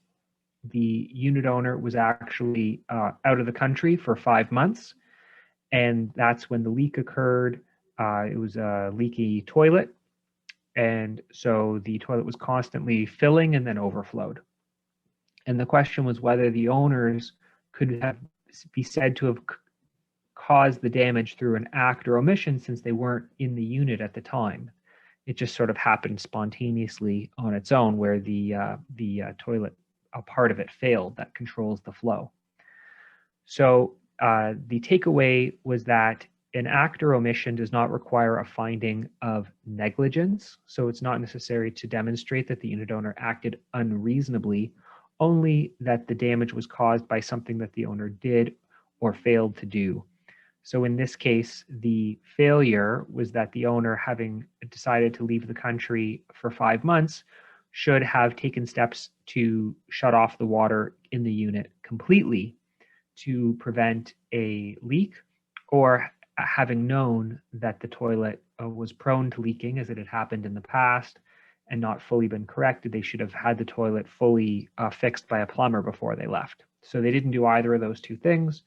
the unit owner was actually out of the country for 5 months, and that's when the leak occurred. It was a leaky toilet, and so the toilet was constantly filling and then overflowed. And the question was whether the owners could be said to have caused the damage through an act or omission, since they weren't in the unit at the time. It just sort of happened spontaneously on its own, where the toilet, a part of it failed that controls the flow. So the takeaway was that an act or omission does not require a finding of negligence. So it's not necessary to demonstrate that the unit owner acted unreasonably, only that the damage was caused by something that the owner did or failed to do. So in this case, the failure was that the owner, having decided to leave the country for 5 months, should have taken steps to shut off the water in the unit completely to prevent a leak, or having known that the toilet was prone to leaking, as it had happened in the past, and not fully been corrected, they should have had the toilet fully fixed by a plumber before they left. So they didn't do either of those two things.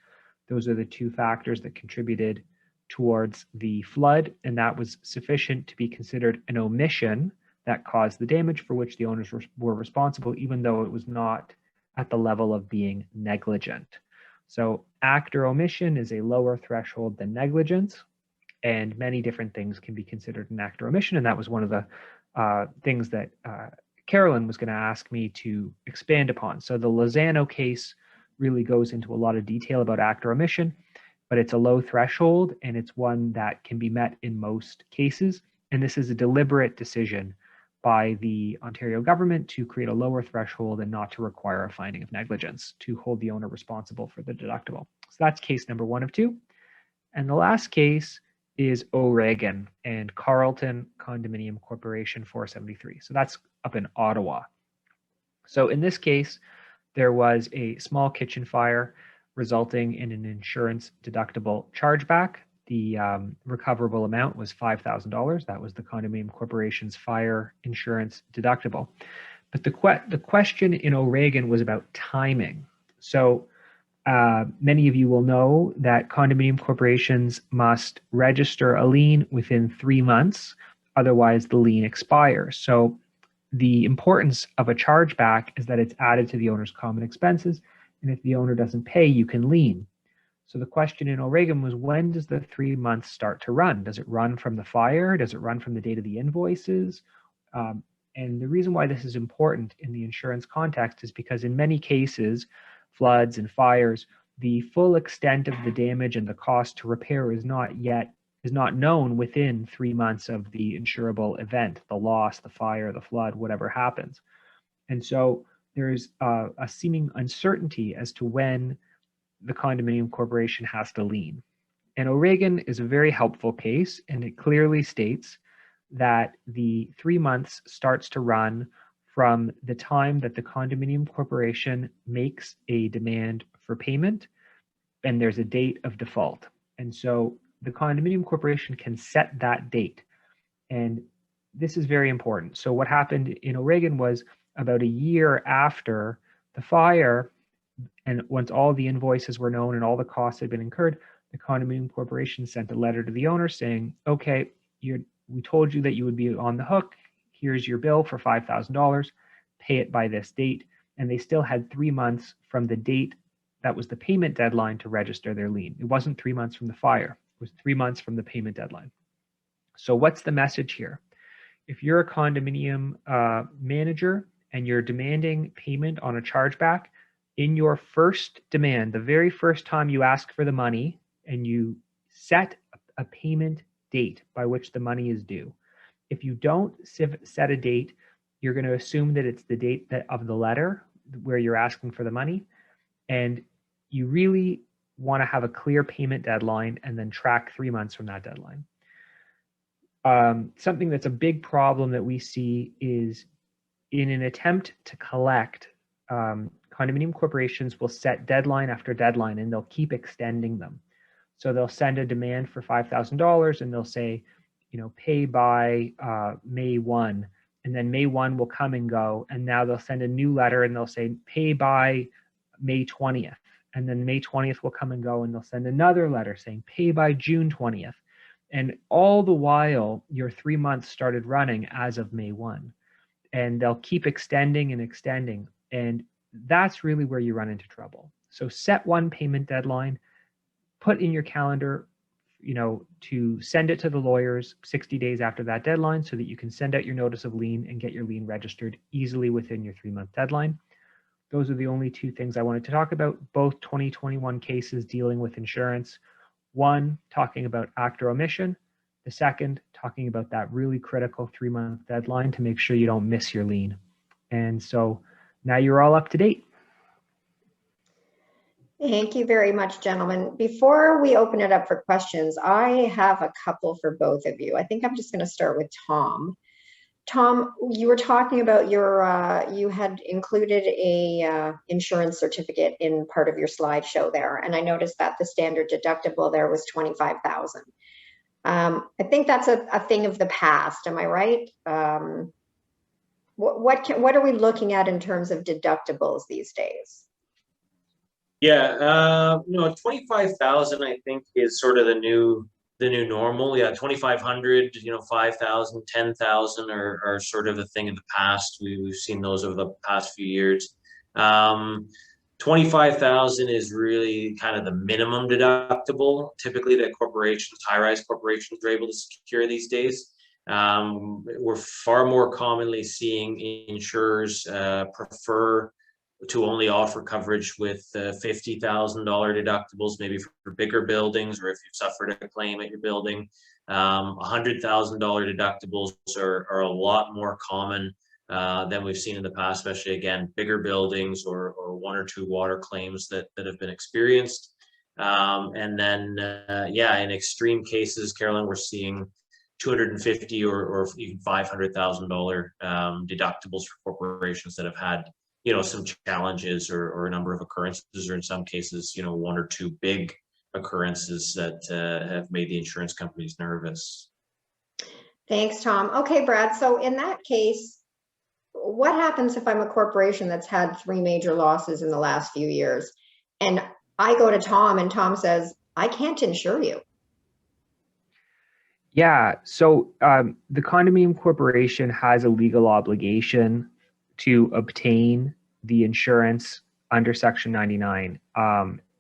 Those are the two factors that contributed towards the flood, and that was sufficient to be considered an omission that caused the damage for which the owners were responsible, even though it was not at the level of being negligent. So act or omission is a lower threshold than negligence, and many different things can be considered an act or omission, and that was one of the things that Carolyn was going to ask me to expand upon. So the Lozano case really goes into a lot of detail about act or omission, but it's a low threshold, and it's one that can be met in most cases. And this is a deliberate decision by the Ontario government to create a lower threshold and not to require a finding of negligence to hold the owner responsible for the deductible. So that's case number 1 of 2. And the last case is O'Regan and Carlton Condominium Corporation 473. So that's up in Ottawa. So in this case, there was a small kitchen fire resulting in an insurance deductible chargeback. The recoverable amount was $5,000. That was the condominium corporation's fire insurance deductible. But the question in O'Regan was about timing. So many of you will know that condominium corporations must register a lien within 3 months, otherwise the lien expires. So the importance of a chargeback is that it's added to the owner's common expenses, and if the owner doesn't pay, you can lien. So the question in O'Regan was, when does the 3 months start to run? Does it run from the fire? Does it run from the date of the invoices? And the reason why this is important in the insurance context is because in many cases, floods and fires, the full extent of the damage and the cost to repair is not known within 3 months of the insurable event, the loss, the fire, the flood, whatever happens. And so there's a seeming uncertainty as to when the condominium corporation has to lien. And O'Regan is a very helpful case, and it clearly states that the 3 months starts to run from the time that the condominium corporation makes a demand for payment and there's a date of default. And so the condominium corporation can set that date. And this is very important. So what happened in Oregon was about a year after the fire, and once all the invoices were known and all the costs had been incurred, the condominium corporation sent a letter to the owner saying, okay, we told you that you would be on the hook. Here's your bill for $5,000. Pay it by this date. And they still had 3 months from the date that was the payment deadline to register their lien. It wasn't 3 months from the fire. It was 3 months from the payment deadline. So what's the message here? If you're a condominium manager and you're demanding payment on a chargeback, in your first demand, the very first time you ask for the money and you set a payment date by which the money is due, if you don't set a date, you're going to assume that it's the date of the letter where you're asking for the money. And you really want to have a clear payment deadline and then track 3 months from that deadline. Something that's a big problem that we see is in an attempt to collect, condominium corporations will set deadline after deadline and they'll keep extending them. So they'll send a demand for $5,000 and they'll say, pay by May 1. And then May 1 will come and go. And now they'll send a new letter and they'll say, pay by May 20th. And then May 20th will come and go and they'll send another letter saying, pay by June 20th. And all the while, your 3 months started running as of May 1. And they'll keep extending and extending. And that's really where you run into trouble. So set one payment deadline, put in your calendar, to send it to the lawyers 60 days after that deadline so that you can send out your notice of lien and get your lien registered easily within your 3-month deadline. Those are the only two things I wanted to talk about, both 2021 cases dealing with insurance. One, talking about act or omission. The second, talking about that really critical 3-month deadline to make sure you don't miss your lien. And so now you're all up to date. Thank you very much, gentlemen. Before we open it up for questions, I have a couple for both of you. I think I'm just going to start with Tom. Tom, you were talking about you had included a insurance certificate in part of your slideshow there, and I noticed that the standard deductible there was $25,000. I think that's a thing of the past. Am I right? What are we looking at in terms of deductibles these days? Yeah, 25,000 I think is sort of the new normal. Yeah, 2,500, 5,000, 10,000 are sort of a thing of the past. We've seen those over the past few years. 25,000 is really kind of the minimum deductible, typically, that corporations, high-rise corporations, are able to secure these days. We're far more commonly seeing insurers prefer to only offer coverage with $50,000 deductibles, maybe for bigger buildings, or if you've suffered a claim at your building. $100,000 deductibles are a lot more common than we've seen in the past, especially, again, bigger buildings or 1 or 2 water claims that have been experienced. And then, in extreme cases, Carolyn, we're seeing $250,000 or even $500,000 deductibles for corporations that have had some challenges or a number of occurrences, or in some cases, 1 or 2 big occurrences that have made the insurance companies nervous. Thanks, Tom. Okay, Brad. So in that case, what happens if I'm a corporation that's had 3 major losses in the last few years, and I go to Tom and Tom says, I can't insure you? Yeah, so the condominium corporation has a legal obligation to obtain the insurance under Section 99.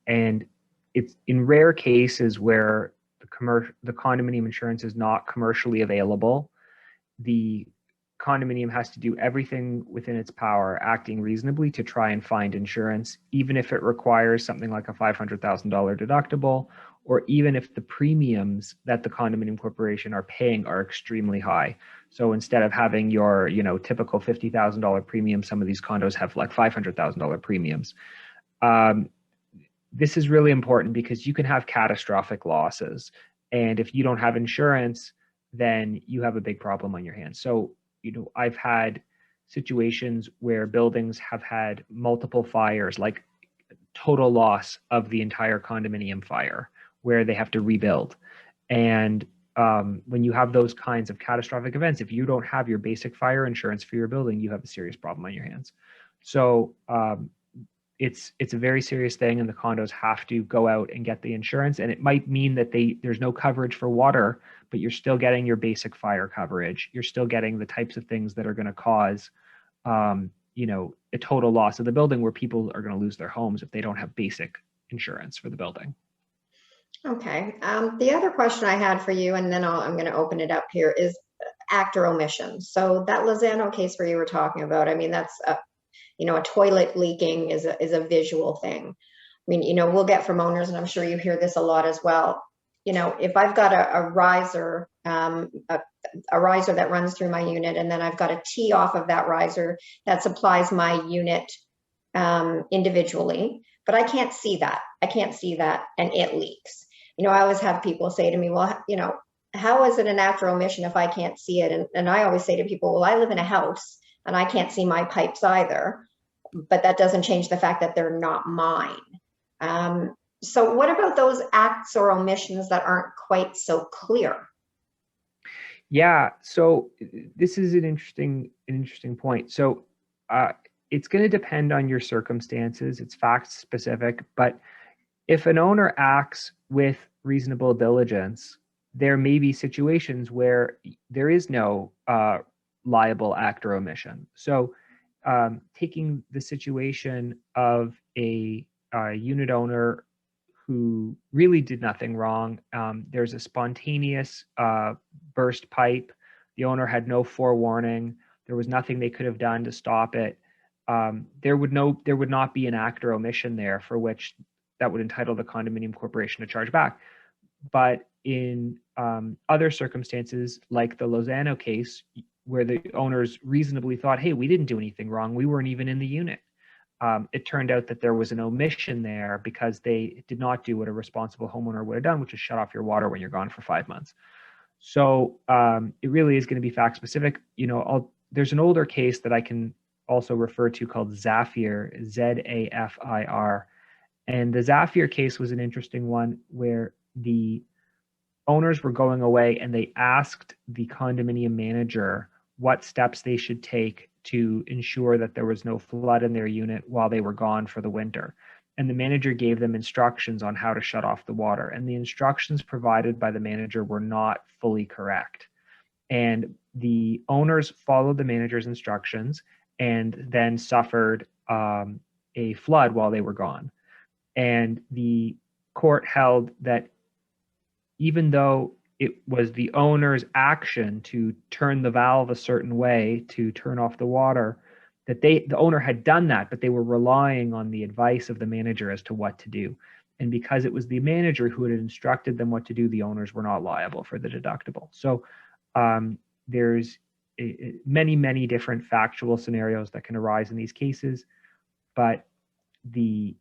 And it's in rare cases where the condominium insurance is not commercially available, the condominium has to do everything within its power, acting reasonably, to try and find insurance, even if it requires something like a $500,000 deductible, or even if the premiums that the condominium corporation are paying are extremely high. So instead of having your, typical $50,000 premium, some of these condos have like $500,000 premiums. This is really important because you can have catastrophic losses. And if you don't have insurance, then you have a big problem on your hands. So, you know, I've had situations where buildings have had multiple fires, like total loss of the entire condominium fire, where they have to rebuild. And when you have those kinds of catastrophic events, if you don't have your basic fire insurance for your building, you have a serious problem on your hands. So it's a very serious thing, and the condos have to go out and get the insurance. And it might mean that there's no coverage for water, but you're still getting your basic fire coverage. You're still getting the types of things that are going to cause, you know, a total loss of the building, where people are going to lose their homes if they don't have basic insurance for the building. Okay. The other question I had for you, and then I'm going to open it up here, is act or omission. So that Lozano case where you were talking about, I mean, that's you know, a toilet leaking is a visual thing. I mean, you know, we'll get from owners, and I'm sure you hear this a lot as well. You know, if I've got a riser, a riser that runs through my unit, and then I've got a tee off of that riser that supplies my unit individually, but I can't see that. I can't see that, and it leaks. You know, I always have people say to me, well, you know, how is it an act or omission if I can't see it? And I always say to people, well, I live in a house and I can't see my pipes either, but that doesn't change the fact that they're not mine. So what about those acts or omissions that aren't quite so clear? Yeah, so this is an interesting point. So it's going to depend on your circumstances. It's fact specific, but if an owner acts with reasonable diligence, there may be situations where there is no liable act or omission. So taking the situation of a unit owner who really did nothing wrong. There's a spontaneous burst pipe. The owner had no forewarning. There was nothing they could have done to stop it. There would not be an act or omission there for which that would entitle the condominium corporation to charge back. But in other circumstances, like the Lozano case, where the owners reasonably thought, hey, we didn't do anything wrong, we weren't even in the unit. It turned out that there was an omission there because they did not do what a responsible homeowner would have done, which is shut off your water when you're gone for 5 months. So it really is going to be fact specific. You know, there's an older case that I can also refer to called Zafir, Zafir. And the Zafir case was an interesting one where the owners were going away and they asked the condominium manager what steps they should take to ensure that there was no flood in their unit while they were gone for the winter. And the manager gave them instructions on how to shut off the water. And the instructions provided by the manager were not fully correct. And the owners followed the manager's instructions and then suffered a flood while they were gone. And the court held that even though it was the owner's action to turn the valve a certain way to turn off the water, that the owner had done that, but they were relying on the advice of the manager as to what to do. And because it was the manager who had instructed them what to do, the owners were not liable for the deductible. So there's many, many different factual scenarios that can arise in these cases, but the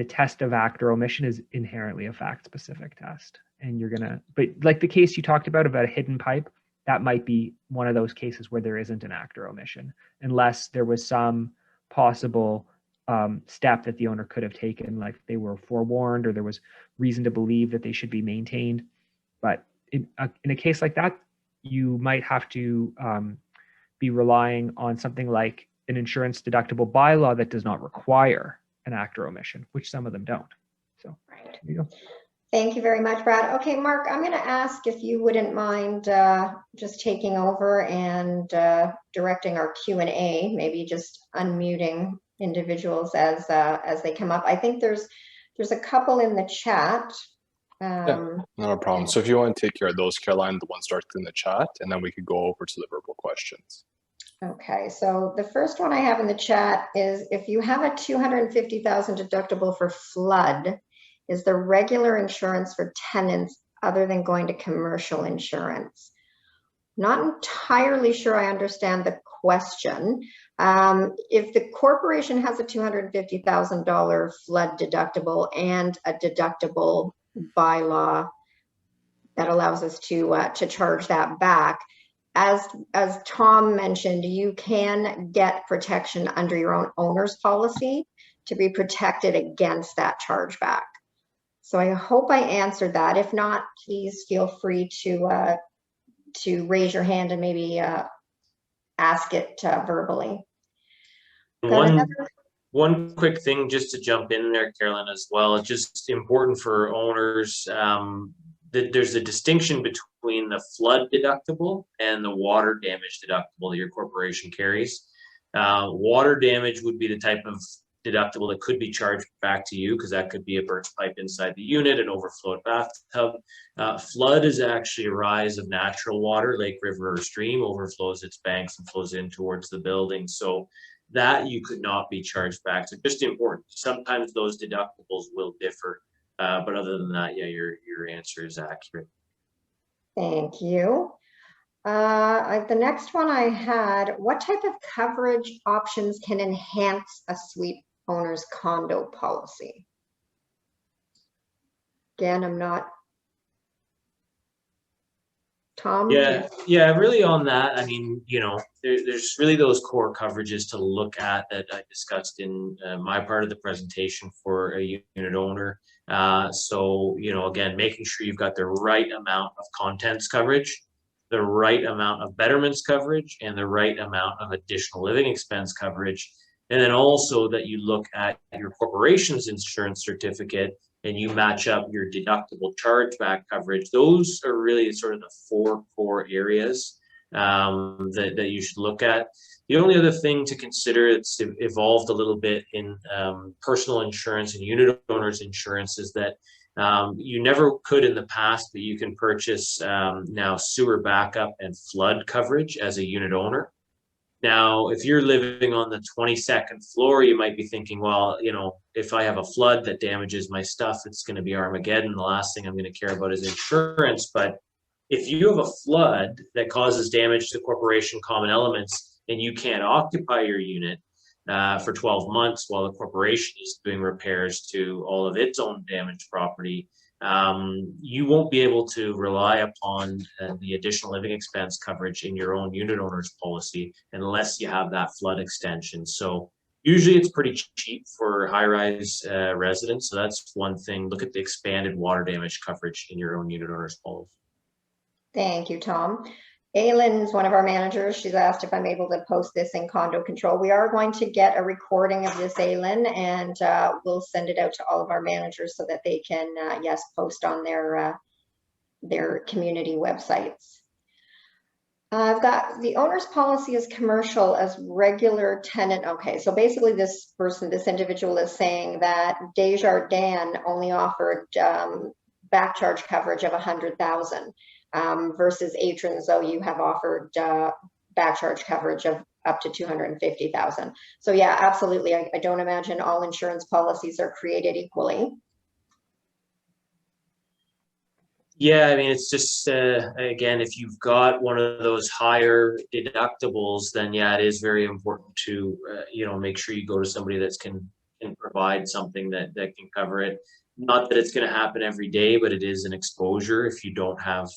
test of act or omission is inherently a fact-specific test. And but like the case you talked about a hidden pipe, that might be one of those cases where there isn't an act or omission, unless there was some possible step that the owner could have taken, like they were forewarned or there was reason to believe that they should be maintained. But in a case like that, you might have to be relying on something like an insurance deductible bylaw that does not require an act or omission, which some of them don't. So right. There you go. Thank you very much, Brad. Okay, Mark, I'm going to ask if you wouldn't mind just taking over and directing our Q&A, maybe just unmuting individuals as they come up. I think there's a couple in the chat. Yeah, not a problem. So if you want to take care of those, Caroline, the ones directly in the chat, and then we could go over to the verbal questions. Okay, so the first one I have in the chat is, if you have a $250,000 deductible for flood, is there regular insurance for tenants other than going to commercial insurance? Not entirely sure I understand the question. If the corporation has a $250,000 flood deductible and a deductible bylaw, that allows us to charge that back. As Tom mentioned, you can get protection under your own owner's policy to be protected against that chargeback. So I hope I answered that. If not, please feel free to raise your hand and maybe ask it verbally. One quick thing just to jump in there, Carolyn, as well. It's just important for owners that there's a distinction between the flood deductible and the water damage deductible that your corporation carries. Water damage would be the type of deductible that could be charged back to you, because that could be a burst pipe inside the unit, an overflowed bathtub. Flood is actually a rise of natural water, lake, river, or stream, overflows its banks and flows in towards the building. So that you could not be charged back. So just important. Sometimes those deductibles will differ, but other than that, yeah, your answer is accurate. Thank you. The next one I had, what type of coverage options can enhance a suite owner's condo policy? Again, I'm not. Tom? Yeah, really on that, I mean, you know, there's really those core coverages to look at that I discussed in my part of the presentation for a unit owner. So, you know, again, making sure you've got the right amount of contents coverage, the right amount of betterments coverage, and the right amount of additional living expense coverage. And then also that you look at your corporation's insurance certificate and you match up your deductible chargeback coverage. Those are really sort of the 4 core areas that you should look at. The only other thing to consider, it's evolved a little bit in personal insurance and unit owners insurance, is that you never could in the past, but you can purchase now sewer backup and flood coverage as a unit owner. Now, if you're living on the 22nd floor, you might be thinking, well, you know, if I have a flood that damages my stuff, it's going to be Armageddon. The last thing I'm going to care about is insurance. But if you have a flood that causes damage to corporation common elements and you can't occupy your unit for 12 months while the corporation is doing repairs to all of its own damaged property, you won't be able to rely upon the additional living expense coverage in your own unit owner's policy unless you have that flood extension. So usually it's pretty cheap for high-rise residents. So that's one thing. Look at the expanded water damage coverage in your own unit owner's policy. Thank you, Tom. Aylin's one of our managers. She's asked if I'm able to post this in Condo Control. We are going to get a recording of this, Aylin, and we'll send it out to all of our managers so that they can, yes, post on their community websites. I've got the owner's policy as commercial as regular tenant. Okay, so basically this individual is saying that Desjardins only offered back charge coverage of $100,000. Versus Atrium, though you have offered back charge coverage of up to $250,000. So yeah, absolutely. I don't imagine all insurance policies are created equally. Yeah, I mean, it's just, again, if you've got one of those higher deductibles, then yeah, it is very important to, you know, make sure you go to somebody that can provide something that can cover it. Not that it's going to happen every day, but it is an exposure if you don't have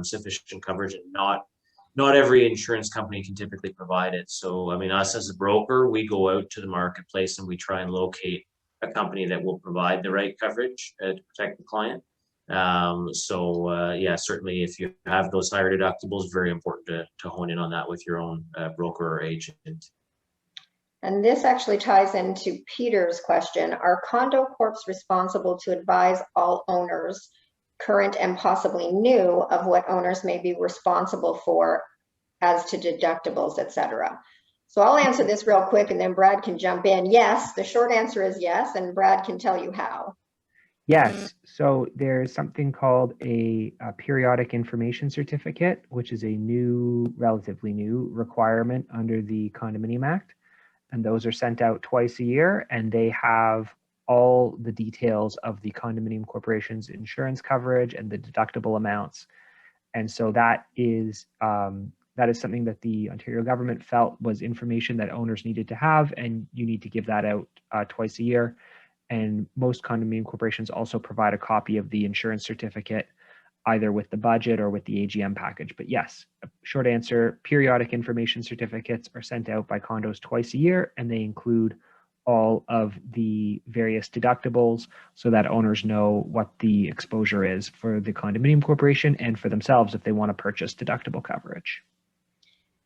sufficient coverage, and not every insurance company can typically provide it. So, I mean, us as a broker, we go out to the marketplace and we try and locate a company that will provide the right coverage to protect the client. Yeah, certainly if you have those higher deductibles, very important to hone in on that with your own broker or agent. And this actually ties into Peter's question. Are condo corps responsible to advise all owners, current and possibly new, of what owners may be responsible for as to deductibles, etc.? So I'll answer this real quick and then Brad can jump in. Yes, the short answer is yes, and Brad can tell you how. Yes, so there's something called a periodic information certificate, which is a relatively new requirement under the Condominium Act. And those are sent out twice a year, and they have all the details of the condominium corporation's insurance coverage and the deductible amounts. And so that is something that the Ontario government felt was information that owners needed to have, and you need to give that out twice a year. And most condominium corporations also provide a copy of the insurance certificate either with the budget or with the AGM package. But yes, short answer, periodic information certificates are sent out by condos twice a year, and they include all of the various deductibles so that owners know what the exposure is for the condominium corporation and for themselves if they want to purchase deductible coverage.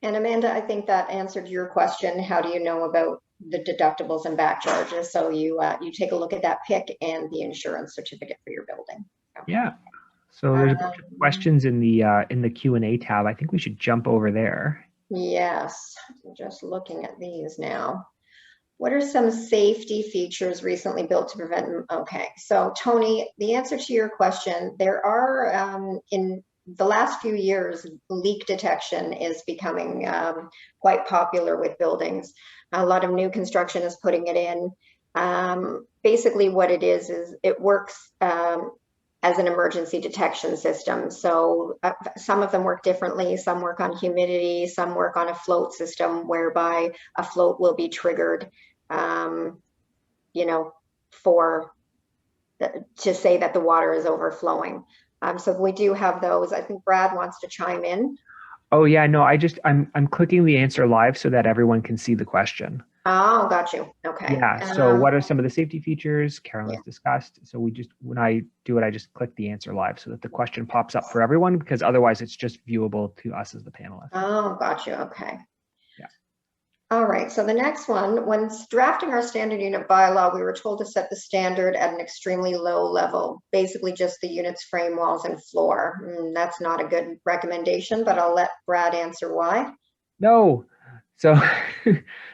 And Amanda, I think that answered your question. How do you know about the deductibles and back charges? So you take a look at that PIC and the insurance certificate for your building. Yeah. So there's a bunch of questions in the Q&A tab. I think we should jump over there. Yes, I'm just looking at these now. What are some safety features recently built to prevent? Okay, so Tony, the answer to your question, there are in the last few years, leak detection is becoming quite popular with buildings. A lot of new construction is putting it in. Basically what it is it works as an emergency detection system. So some of them work differently. Some work on humidity, some work on a float system whereby a float will be triggered, you know, to say that the water is overflowing. So we do have those. I think Brad wants to chime in. Oh yeah, no, I'm clicking the answer live so that everyone can see the question. Oh, got you. Okay. Yeah. So what are some of the safety features Carolyn's discussed? So we just, when I do it, I just click the answer live so that the question pops up for everyone, because otherwise it's just viewable to us as the panelists. Oh, got you. Okay. Yeah. All right. So the next one, when drafting our standard unit bylaw, we were told to set the standard at an extremely low level, basically just the unit's frame, walls, and floor. That's not a good recommendation, but I'll let Brad answer why. No. So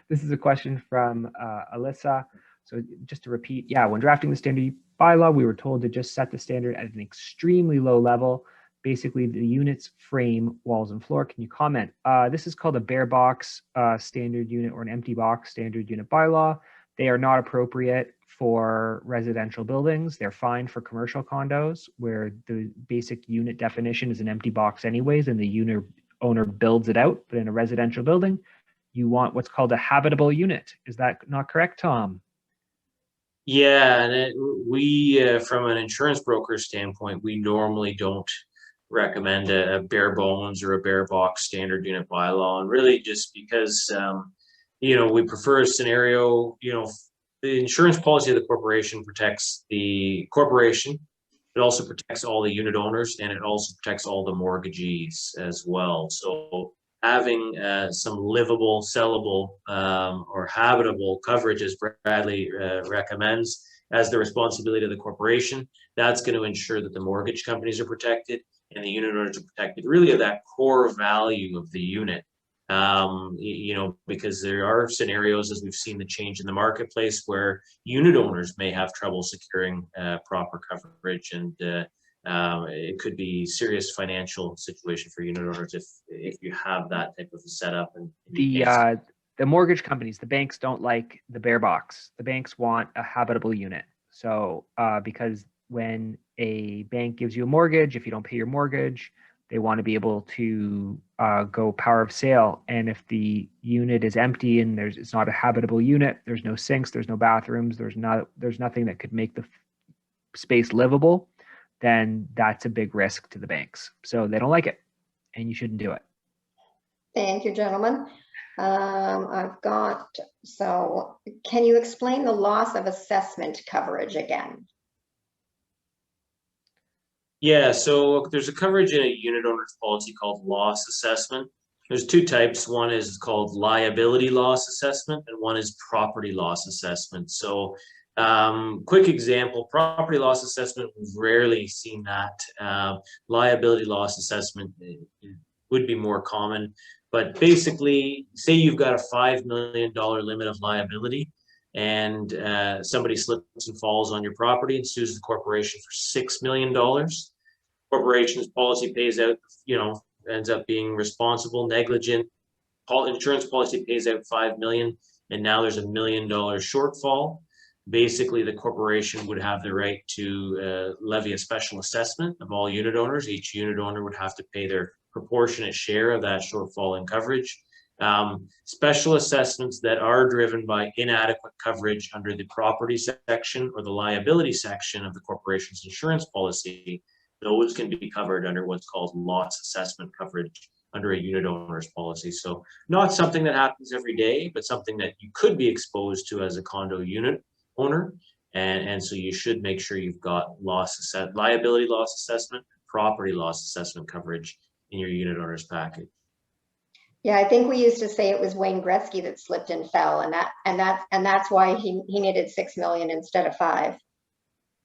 this is a question from Alyssa. So just to repeat, yeah, when drafting the standard bylaw, we were told to just set the standard at an extremely low level, basically the unit's frame, walls, and floor. Can you comment? This is called a bare box standard unit or an empty box standard unit bylaw. They are not appropriate for residential buildings. They're fine for commercial condos where the basic unit definition is an empty box anyways, and the unit owner builds it out. But in a residential building, you want what's called a habitable unit. Is that not correct, Tom? Yeah, and we, from an insurance broker standpoint, we normally don't recommend a bare bones or a bare box standard unit bylaw, and really just because, you know, we prefer a scenario, you know, the insurance policy of the corporation protects the corporation. It also protects all the unit owners, and it also protects all the mortgagees as well. So having some livable, sellable, or habitable coverage, as Bradley recommends, as the responsibility of the corporation, that's going to ensure that the mortgage companies are protected and the unit owners are protected, really of that core value of the unit. You know, because there are scenarios, as we've seen the change in the marketplace, where unit owners may have trouble securing proper coverage, and it could be serious financial situation for unit owners if you have that type of a setup. And the mortgage companies, the banks don't like the bare box. The banks want a habitable unit. So because when a bank gives you a mortgage, if you don't pay your mortgage, they want to be able to go power of sale. And if the unit is empty and it's not a habitable unit, there's no sinks, there's no bathrooms, there's nothing that could make the space livable, then that's a big risk to the banks. So they don't like it, and you shouldn't do it. Thank you, gentlemen. So can you explain the loss of assessment coverage again? Yeah, so there's a coverage in a unit owner's policy called loss assessment. There's two types. One is called liability loss assessment, and one is property loss assessment. So quick example, property loss assessment, we've rarely seen that. Liability loss assessment would be more common. But basically, say you've got a $5 million limit of liability, and somebody slips and falls on your property and sues the corporation for $6 million. Corporation's policy pays out, you know, ends up being responsible, negligent. Insurance policy pays out $5 million, and now there's $1 million shortfall. Basically, the corporation would have the right to levy a special assessment of all unit owners. Each unit owner would have to pay their proportionate share of that shortfall in coverage. Special assessments that are driven by inadequate coverage under the property section or the liability section of the corporation's insurance policy, those can be covered under what's called loss assessment coverage under a unit owner's policy. So not something that happens every day, but something that you could be exposed to as a condo unit owner. And so you should make sure you've got liability loss assessment, property loss assessment coverage in your unit owner's package. Yeah, I think we used to say it was Wayne Gretzky that slipped and fell, and that's why he needed 6 million instead of 5.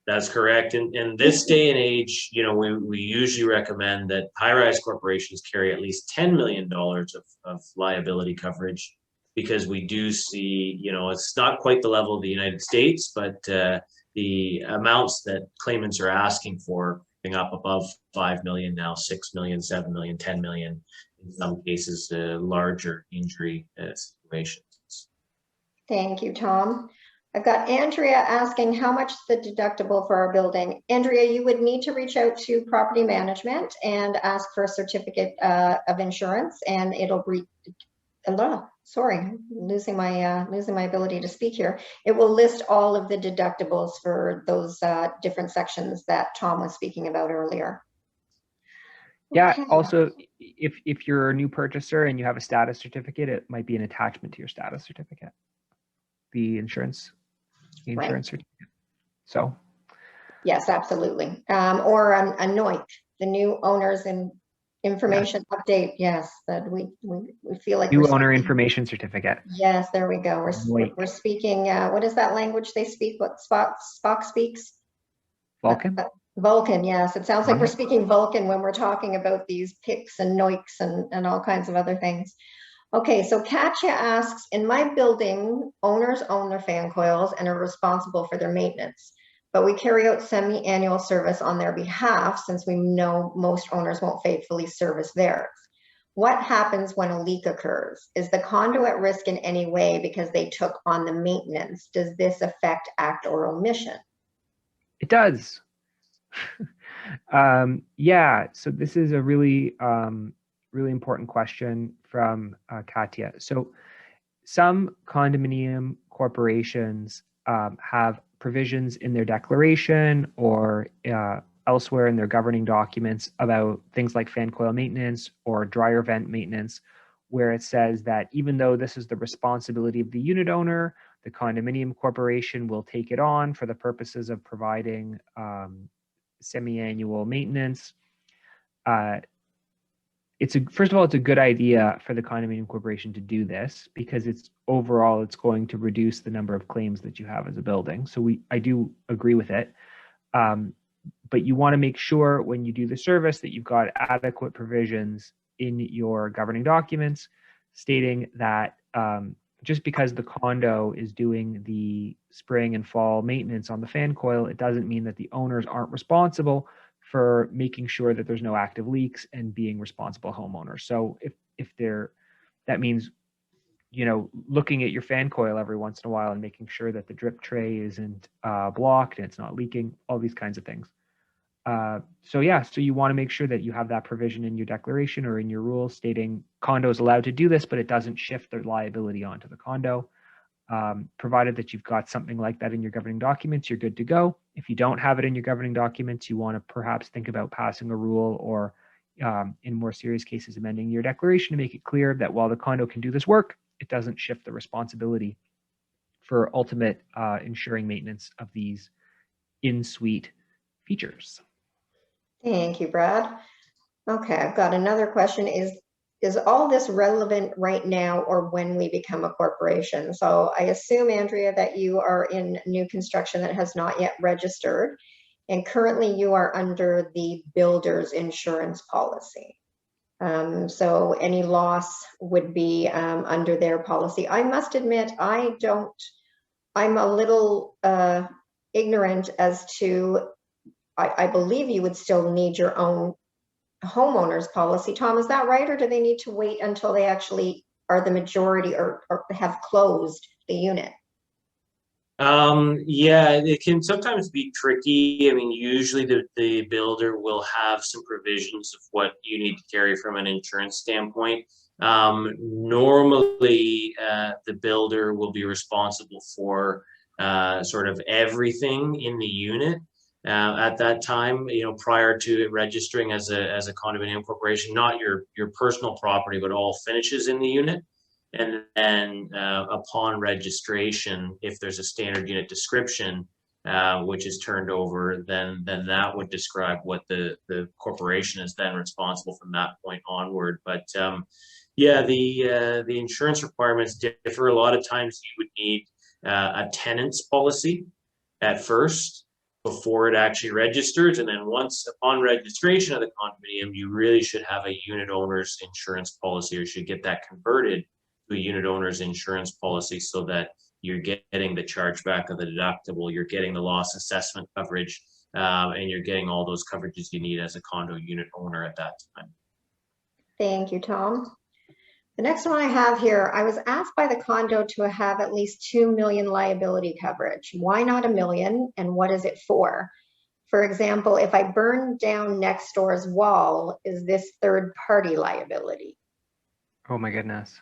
That's correct. In this day and age, you know, we usually recommend that high-rise corporations carry at least $10 million of liability coverage, because we do see, you know, it's not quite the level of the United States, but the amounts that claimants are asking for being up above 5 million now, 6 million, 7 million, 10 million, in some cases, larger injury situations. Thank you, Tom. I've got Andrea asking how much the deductible for our building. Andrea, you would need to reach out to property management and ask for a certificate of insurance, and it'll be, sorry, losing my ability to speak here. It will list all of the deductibles for those different sections that Tom was speaking about earlier. Yeah, Okay. also, if you're a new purchaser and you have a status certificate, it might be an attachment to your status certificate, the insurance Right. certificate. So Yes, absolutely. Or a NOIC, the new owners and information update. Yes, that we feel like new we're owner speaking. information certificate. Yes, there we go. We're speaking. What is that language they speak? What Spock speaks? Vulcan. Vulcan. Yes, it sounds like we're speaking Vulcan when we're talking about these PICs and NOICs and all kinds of other things. Okay, so Katya asks, in my building, owners own their fan coils and are responsible for their maintenance, but we carry out semi-annual service on their behalf since we know most owners won't faithfully service theirs. What happens when a leak occurs? Is the condo at risk in any way because they took on the maintenance? Does this affect act or omission? It does. Yeah, so this is a really really important question from Katya. So some condominium corporations have provisions in their declaration or elsewhere in their governing documents about things like fan coil maintenance or dryer vent maintenance, where it says that even though this is the responsibility of the unit owner, the condominium corporation will take it on for the purposes of providing semi-annual maintenance. First of all, it's a good idea for the condominium corporation to do this because it's going to reduce the number of claims that you have as a building. So I do agree with it. But you want to make sure when you do the service that you've got adequate provisions in your governing documents stating that just because the condo is doing the spring and fall maintenance on the fan coil, it doesn't mean that the owners aren't responsible for making sure that there's no active leaks and being responsible homeowners. So that means, you know, looking at your fan coil every once in a while and making sure that the drip tray isn't blocked and it's not leaking, all these kinds of things. So you want to make sure that you have that provision in your declaration or in your rules stating condo is allowed to do this, but it doesn't shift their liability onto the condo. Provided that you've got something like that in your governing documents, you're good to go. If you don't have it in your governing documents, you want to perhaps think about passing a rule or in more serious cases, amending your declaration to make it clear that while the condo can do this work, it doesn't shift the responsibility for ultimate ensuring maintenance of these in-suite features. Thank you, Brad. Okay, I've got another question. Is all this relevant right now or when we become a corporation? So I assume, Andrea, that you are in new construction that has not yet registered, and currently you are under the builder's insurance policy. So any loss would be under their policy. I must admit, I'm a little ignorant as to, I believe you would still need your own homeowner's policy. Tom, is that right? Or do they need to wait until they actually are the majority or have closed the unit? Yeah, it can sometimes be tricky. I mean, usually the builder will have some provisions of what you need to carry from an insurance standpoint. Normally, the builder will be responsible for sort of everything in the unit. at that time, prior to it registering as a condominium corporation, not your personal property, but all finishes in the unit. And then upon registration, if there's a standard unit description, which is turned over, then that would describe what the corporation is then responsible from that point onward. But yeah, the insurance requirements differ. A lot of times you would need a tenant's policy at first before it actually registers, and then once upon registration of the condominium, you really should have a unit owner's insurance policy, or should get that converted to a unit owner's insurance policy, so that you're getting the chargeback of the deductible, you're getting the loss assessment coverage, and you're getting all those coverages you need as a condo unit owner at that time. Thank you, Tom. The next one I have here, I was asked by the condo to have at least 2 million liability coverage. Why not 1 million, and what is it for? For example, if I burn down next door's wall, is this third party liability? Oh my goodness.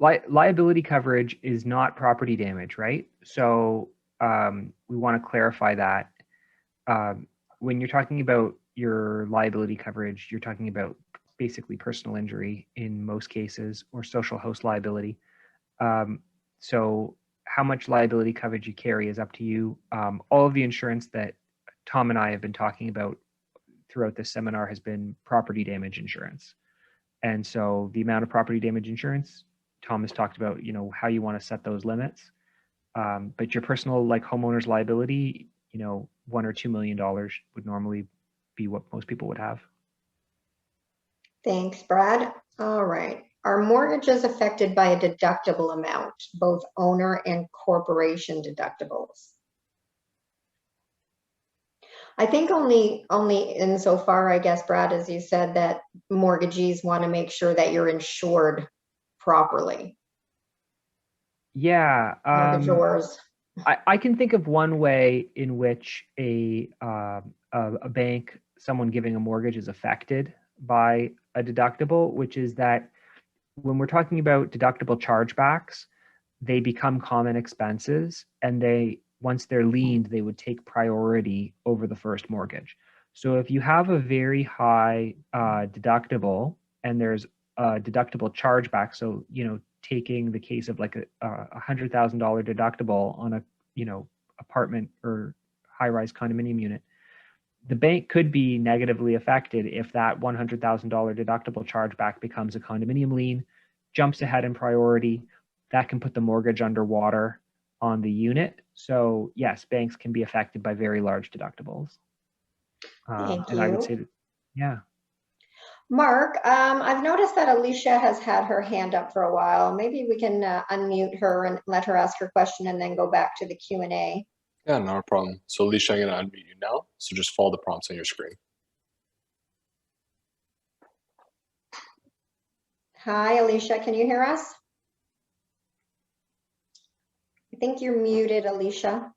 Liability coverage is not property damage, right? So we want to clarify that. When you're talking about your liability coverage, you're talking about basically personal injury in most cases, or social host liability. So how much liability coverage you carry is up to you. All of the insurance that Tom and I have been talking about throughout this seminar has been property damage insurance. And so the amount of property damage insurance, Tom has talked about, how you want to set those limits. But your personal, like homeowner's liability, $1 or $2 million would normally be what most people would have. Thanks, Brad. All right. Are mortgages affected by a deductible amount, both owner and corporation deductibles? I think only insofar, I guess, Brad, as you said, that mortgagees want to make sure that you're insured properly. Yeah. Mortgagors. I can think of one way in which a bank, someone giving a mortgage, is affected by a deductible, which is that when we're talking about deductible chargebacks, they become common expenses, and once they're liened, they would take priority over the first mortgage. So if you have a very high deductible and there's a deductible chargeback, so taking the case of like a $100,000 deductible on a apartment or high-rise condominium unit, the bank could be negatively affected if that $100,000 deductible chargeback becomes a condominium lien, jumps ahead in priority. That can put the mortgage underwater on the unit. So yes, banks can be affected by very large deductibles. Thank and you. I would say that, yeah. Mark, I've noticed that Alicia has had her hand up for a while. Maybe we can unmute her and let her ask her question and then go back to the Q&A. Yeah, not a problem. So Alicia, I'm going to unmute you now. So just follow the prompts on your screen. Hi, Alicia, can you hear us? I think you're muted, Alicia.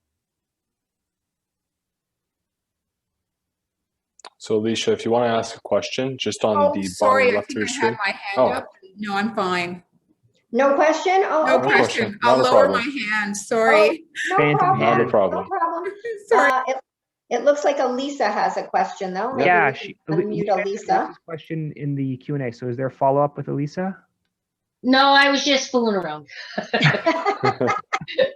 So Alicia, if you want to ask a question, just on the sorry, bottom left of your screen. I had my hand up. No, I'm fine. No question? Oh, No okay. question. Not I'll a lower problem. my hand. Sorry. Oh, no problem. Not a problem. No problem. Sorry. It looks like Elisa has a question, though. Maybe Yeah, unmute Elisa. Question in the Q&A. So is there a follow-up with Elisa? No, I was just fooling around.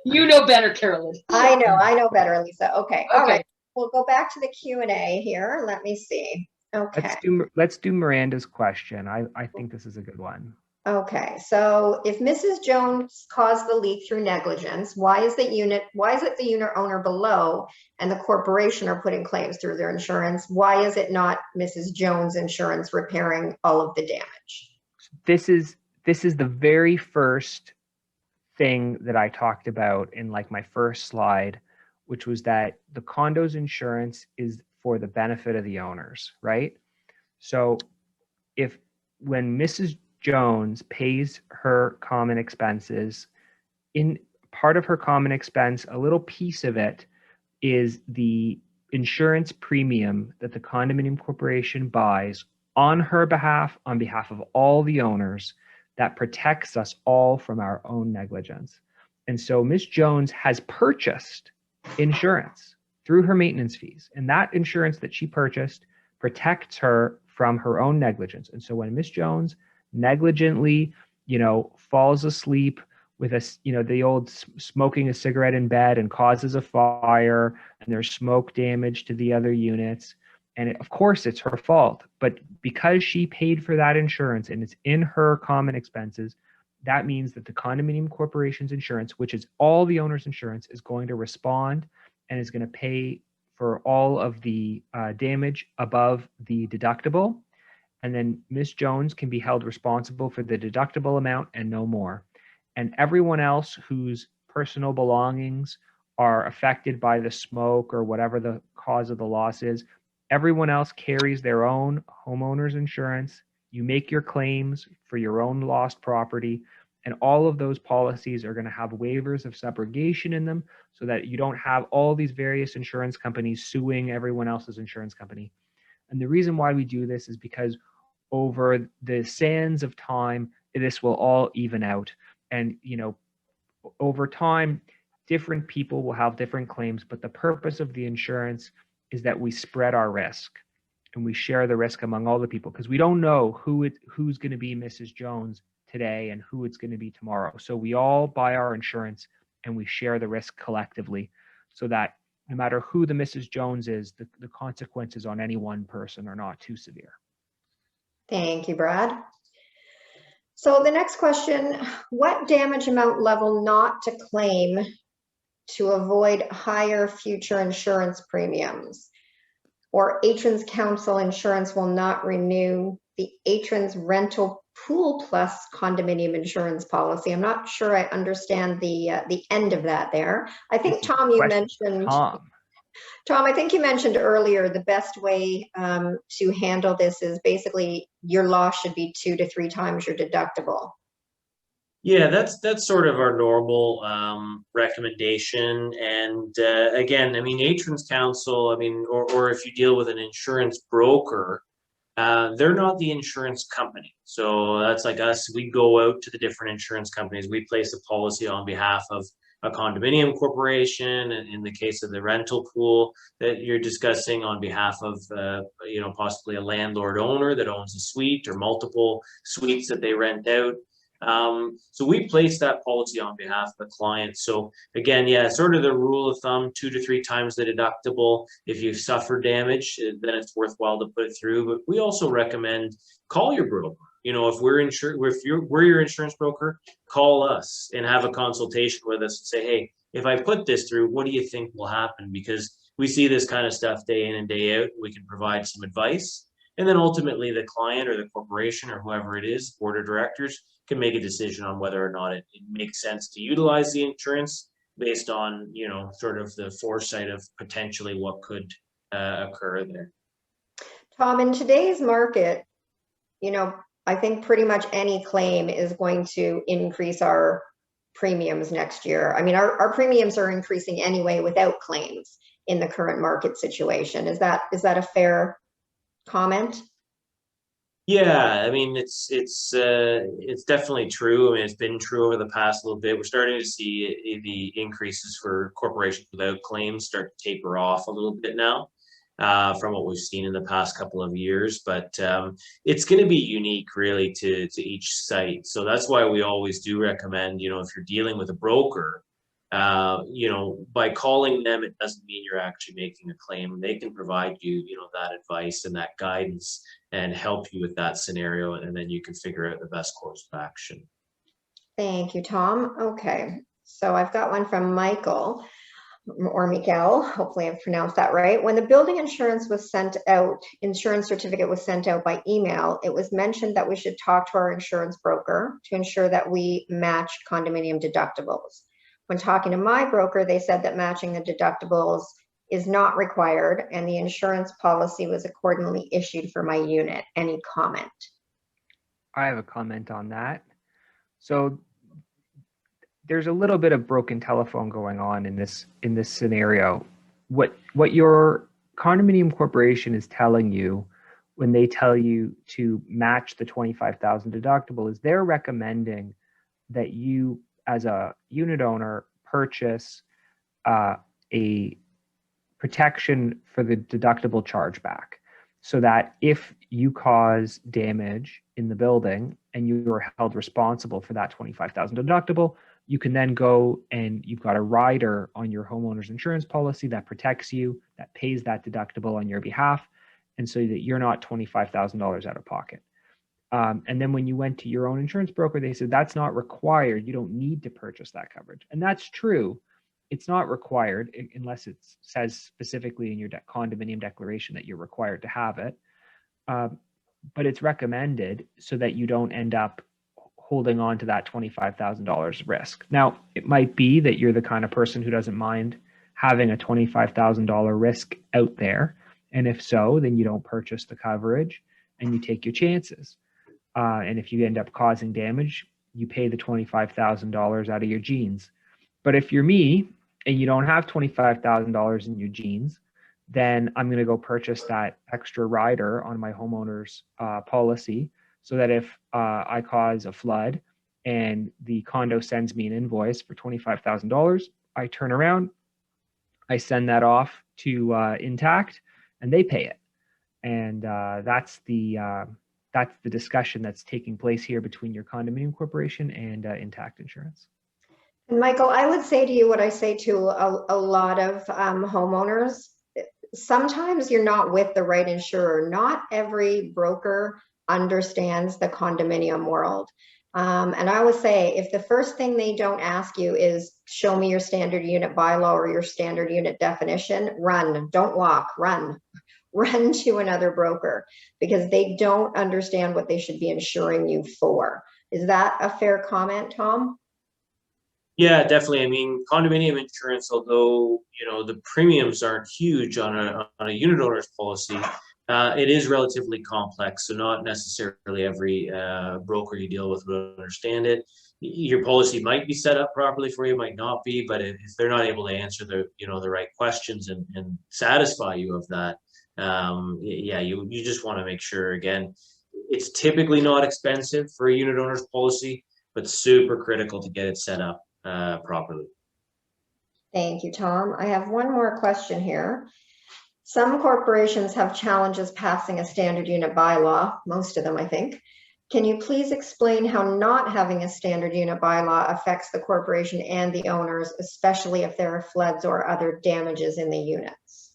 You know better, Carolyn. I know better, Elisa. Okay. All right. We'll go back to the Q&A here. Let me see. Okay. Let's do Miranda's question. I think this is a good one. Okay. So if Mrs. Jones caused the leak through negligence, why is it the unit owner below and the corporation are putting claims through their insurance? Why is it not Mrs. Jones' insurance repairing all of the damage? This is the very first thing that I talked about in like my first slide, which was that the condo's insurance is for the benefit of the owners, right? So when Mrs. Jones pays her common expenses, in part of her common expense, a little piece of it is the insurance premium that the condominium corporation buys on her behalf, on behalf of all the owners, that protects us all from our own negligence. And so Ms. Jones has purchased insurance through her maintenance fees. And that insurance that she purchased protects her from her own negligence. And so when Miss Jones negligently, falls asleep with the old smoking a cigarette in bed and causes a fire, and there's smoke damage to the other units, and of course it's her fault, but because she paid for that insurance and it's in her common expenses, that means that the condominium corporation's insurance, which is all the owner's insurance, is going to respond and is going to pay for all of the damage above the deductible. And then Ms. Jones can be held responsible for the deductible amount and no more. And everyone else whose personal belongings are affected by the smoke or whatever the cause of the loss is, everyone else carries their own homeowner's insurance. You make your claims for your own lost property, and all of those policies are going to have waivers of subrogation in them so that you don't have all these various insurance companies suing everyone else's insurance company. And the reason why we do this is because over the sands of time, this will all even out. And, over time, different people will have different claims, but the purpose of the insurance is that we spread our risk and we share the risk among all the people, because we don't know who's going to be Mrs. Jones today and who it's going to be tomorrow. So we all buy our insurance and we share the risk collectively, so that no matter who the Mrs. Jones is, the consequences on any one person are not too severe. Thank you, Brad. So the next question, what damage amount level not to claim to avoid higher future insurance premiums? Or Atrons Council Insurance will not renew the Atrons Rental Pool Plus condominium insurance policy. I'm not sure I understand the end of that there. I think, Tom, you mentioned... Tom, I think you mentioned earlier the best way to handle this is basically your loss should be 2 to 3 times your deductible. Yeah, that's sort of our normal recommendation. And again, I mean, Atrons Council, I mean, or if you deal with an insurance broker, they're not the insurance company. So that's like us. We go out to the different insurance companies. We place a policy on behalf of a condominium corporation, and in the case of the rental pool that you're discussing, on behalf of possibly a landlord owner that owns a suite or multiple suites that they rent out. So we place that policy on behalf of the client. So again, yeah, sort of the rule of thumb, 2 to 3 times the deductible. If you've suffered damage, then it's worthwhile to put it through. But we also recommend call your broker. If we're insured, if we're your insurance broker, call us and have a consultation with us and say, hey, if I put this through, what do you think will happen? Because we see this kind of stuff day in and day out. We can provide some advice. And then ultimately the client or the corporation or whoever it is, board of directors, can make a decision on whether or not it makes sense to utilize the insurance based on, sort of the foresight of potentially what could occur there. Tom, in today's market, I think pretty much any claim is going to increase our premiums next year. I mean, our premiums are increasing anyway without claims in the current market situation. Is that a fair comment? Yeah, I mean, it's definitely true. I mean, it's been true over the past little bit. We're starting to see the increases for corporations without claims start to taper off a little bit now, from what we've seen in the past couple of years. But it's going to be unique, really, to each site. So that's why we always do recommend, if you're dealing with a broker, by calling them, it doesn't mean you're actually making a claim. They can provide you, that advice and that guidance and help you with that scenario, and then you can figure out the best course of action. Thank you, Tom. Okay, so I've got one from Michael, or Miguel, hopefully I've pronounced that right. When the building insurance was sent out, insurance certificate was sent out by email, it was mentioned that we should talk to our insurance broker to ensure that we matched condominium deductibles. When talking to my broker, they said that matching the deductibles is not required, and the insurance policy was accordingly issued for my unit. Any comment? I have a comment on that. So there's a little bit of broken telephone going on in this scenario. What your condominium corporation is telling you when they tell you to match the $25,000 deductible is they're recommending that you, as a unit owner, purchase a protection for the deductible chargeback, so that if you cause damage in the building and you are held responsible for that $25,000 deductible, you can then go and you've got a rider on your homeowner's insurance policy that protects you, that pays that deductible on your behalf, and so that you're not $25,000 out of pocket. And then when you went to your own insurance broker, they said that's not required. You don't need to purchase that coverage. And that's true. It's not required unless it says specifically in your condominium declaration that you're required to have it. But it's recommended so that you don't end up holding on to that $25,000 risk. Now, it might be that you're the kind of person who doesn't mind having a $25,000 risk out there. And if so, then you don't purchase the coverage and you take your chances. And if you end up causing damage, you pay the $25,000 out of your jeans. But if you're me and you don't have $25,000 in your jeans, then I'm going to go purchase that extra rider on my homeowner's policy, so that if I cause a flood and the condo sends me an invoice for $25,000, I turn around, I send that off to Intact, and they pay it. And that's the discussion that's taking place here between your condominium corporation and Intact Insurance. And Michael, I would say to you what I say to a lot of homeowners. Sometimes you're not with the right insurer. Not every broker understands the condominium world. And I always say, if the first thing they don't ask you is show me your standard unit bylaw or your standard unit definition, run, don't walk, run to another broker, because they don't understand what they should be insuring you for. Is that a fair comment, Tom? Yeah, definitely. I mean, condominium insurance, although, you know, the premiums aren't huge on a unit owner's policy, it is relatively complex. So not necessarily every broker you deal with will understand it. Your policy might be set up properly for you, might not be, but if they're not able to answer the right questions and satisfy you of that, yeah, you just want to make sure, again, it's typically not expensive for a unit owner's policy, but super critical to get it set up properly. Thank you, Tom. I have one more question here. Some corporations have challenges passing a standard unit bylaw, most of them, I think. Can you please explain how not having a standard unit bylaw affects the corporation and the owners, especially if there are floods or other damages in the units?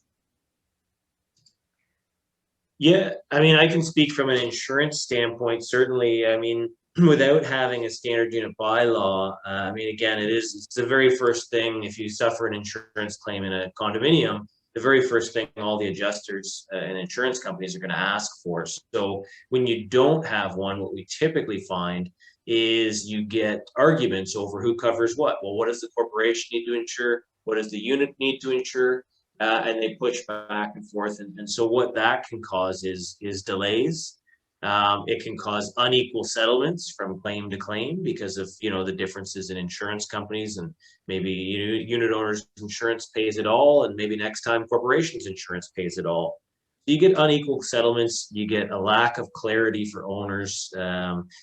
Yeah, I mean, I can speak from an insurance standpoint, certainly. I mean, without having a standard unit bylaw, I mean, again, it's the very first thing. If you suffer an insurance claim in a condominium, the very first thing all the adjusters and insurance companies are going to ask for. So when you don't have one, what we typically find is you get arguments over who covers what. Well, what does the corporation need to insure? What does the unit need to insure? And they push back and forth. And so what that can cause is delays. It can cause unequal settlements from claim to claim because of, the differences in insurance companies, and maybe unit owners insurance pays it all, and maybe next time corporations insurance pays it all. You get unequal settlements, you get a lack of clarity for owners,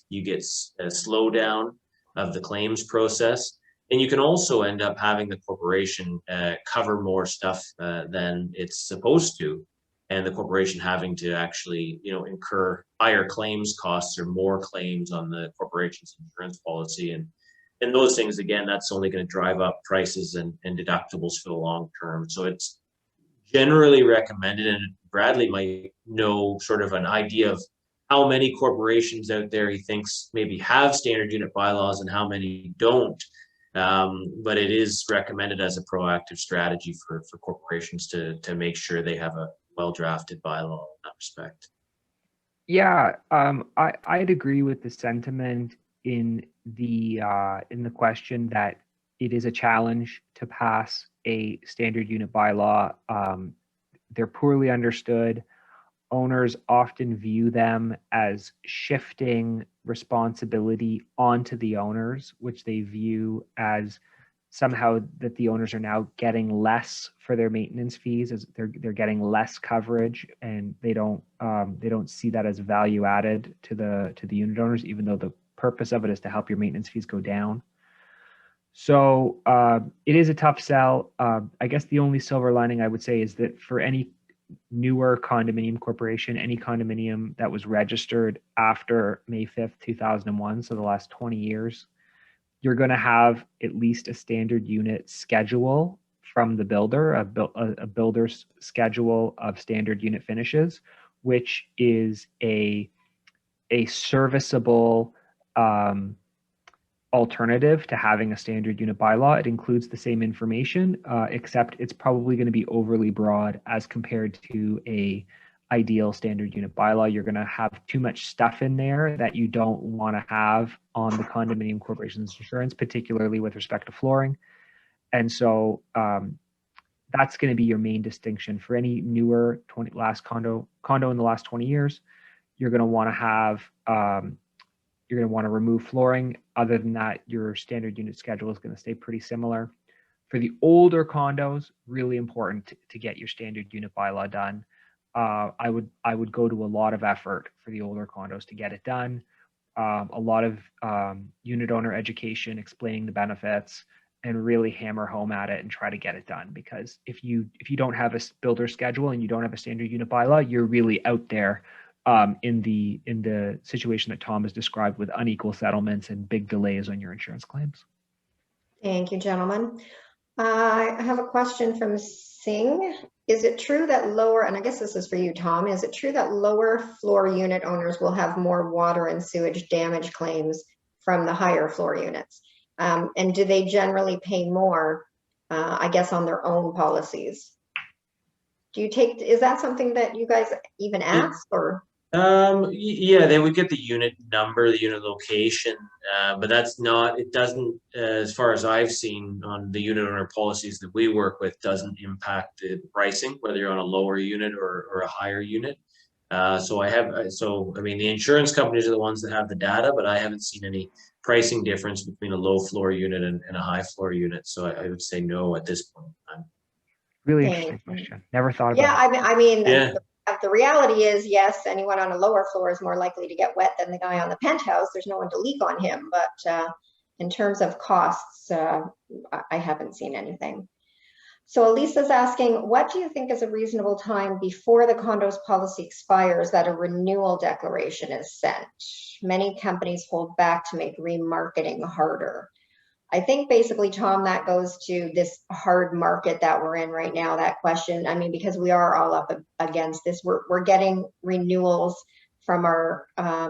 you get a slowdown of the claims process, and you can also end up having the corporation cover more stuff than it's supposed to, and the corporation having to actually, incur higher claims costs or more claims on the corporation's insurance policy. And those things, again, that's only going to drive up prices and deductibles for the long term. So it's generally recommended, and Bradley might know sort of an idea of how many corporations out there he thinks maybe have standard unit bylaws and how many don't. But it is recommended as a proactive strategy for corporations to make sure they have a well-drafted bylaw in that respect. Yeah, I'd agree with the sentiment in the question that it is a challenge to pass a standard unit bylaw. They're poorly understood. Owners often view them as shifting responsibility onto the owners, which they view as somehow that the owners are now getting less for their maintenance fees, as they're getting less coverage, and they don't see that as value added to the unit owners, even though the purpose of it is to help your maintenance fees go down. So it is a tough sell. I guess the only silver lining I would say is that for any newer condominium corporation, any condominium that was registered after May 5th, 2001, so the last 20 years, you're going to have at least a standard unit schedule from the builder, a builder's schedule of standard unit finishes, which is a serviceable alternative to having a standard unit bylaw. It includes the same information, except it's probably going to be overly broad as compared to a ideal standard unit bylaw. You're going to have too much stuff in there that you don't want to have on the condominium corporation's insurance, particularly with respect to flooring. And so that's going to be your main distinction for any newer condo in the last 20 years. You're going to want to have you're going to want to remove flooring. Other than that, your standard unit schedule is going to stay pretty similar. For the older condos, really important to get your standard unit bylaw done. I would go to a lot of effort for the older condos to get it done. A lot of unit owner education, explaining the benefits, and really hammer home at it and try to get it done. Because if you don't have a builder schedule and you don't have a standard unit bylaw, you're really out there in the situation that Tom has described, with unequal settlements and big delays on your insurance claims. Thank you, gentlemen. I have a question from Singh. Is it true that lower, and I guess this is for you, Tom, is it true that lower floor unit owners will have more water and sewage damage claims from the higher floor units? And do they generally pay more, I guess, on their own policies? Is that something that you guys even ask, or? Yeah, they would get the unit number, the unit location, but that's not, it doesn't, as far as I've seen on the unit owner policies that we work with, doesn't impact the pricing, whether you're on a lower unit or a higher unit. I mean, the insurance companies are the ones that have the data, but I haven't seen any pricing difference between a low floor unit and a high floor unit. So I would say no at this point in time. Really interesting question. Never thought about it. Yeah, I mean, Yeah. the reality is, yes, anyone on a lower floor is more likely to get wet than the guy on the penthouse. There's no one to leak on him. But in terms of costs, I haven't seen anything. So Elisa's asking, what do you think is a reasonable time before the condos policy expires that a renewal declaration is sent? Many companies hold back to make remarketing harder. I think basically, Tom, that goes to this hard market that we're in right now, that question. I mean, because we are all up against this. We're getting renewals from our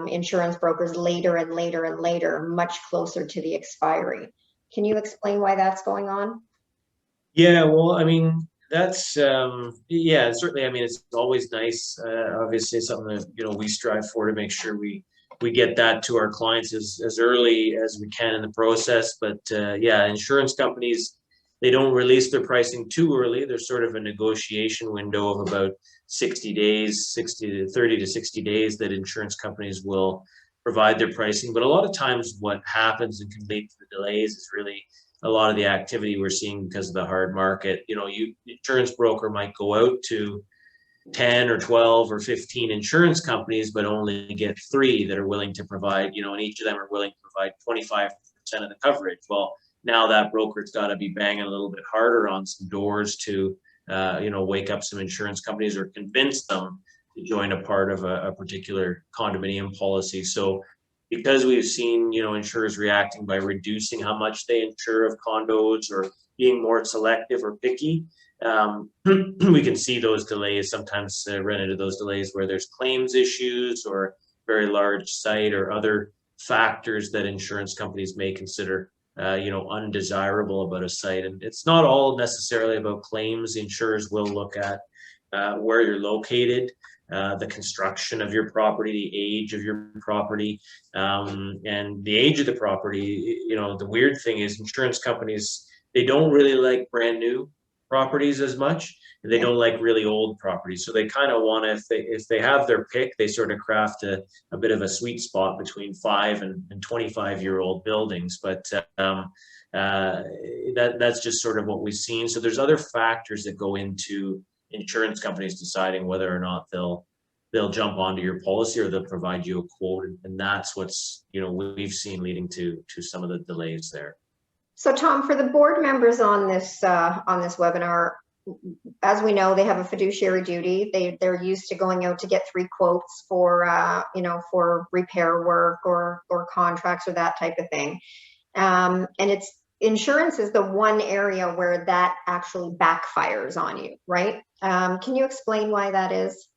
insurance brokers later and later and later, much closer to the expiry. Can you explain why that's going on? Yeah, well, I mean, that's yeah, certainly. I mean, it's always nice. Obviously, something that we strive for, to make sure we get that to our clients as early as we can in the process. But yeah, insurance companies, they don't release their pricing too early. There's sort of a negotiation window of about 60 days, 30 to 60 days that insurance companies will provide their pricing. But a lot of times what happens and can lead to the delays is really a lot of the activity we're seeing because of the hard market. Insurance broker might go out to 10 or 12 or 15 insurance companies, but only get 3 that are willing to provide, and each of them are willing to provide 25% of the coverage. Well, now that broker's got to be banging a little bit harder on some doors to, wake up some insurance companies or convince them to join a part of a particular condominium policy. So because we've seen, insurers reacting by reducing how much they insure of condos or being more selective or picky, we can see those delays, sometimes run into those delays where there's claims issues or very large site or other factors that insurance companies may consider, undesirable about a site. And it's not all necessarily about claims. The insurers will look at where you're located, the construction of your property, the age of your property, and the age of the property. The weird thing is insurance companies, they don't really like brand new properties as much, and they don't like really old properties. So they kind of want to, if they have their pick, they sort of craft a bit of a sweet spot between 5 and 25-year-old buildings. But that's just sort of what we've seen. So there's other factors that go into insurance companies deciding whether or not they'll jump onto your policy or they'll provide you a quote, and that's what's we've seen leading to some of the delays there. So Tom, for the board members on this webinar, as we know, they have a fiduciary duty. They're used to going out to get 3 quotes for for repair work or contracts or that type of thing. And insurance is the one area where that actually backfires on you, right? Can you explain why that is?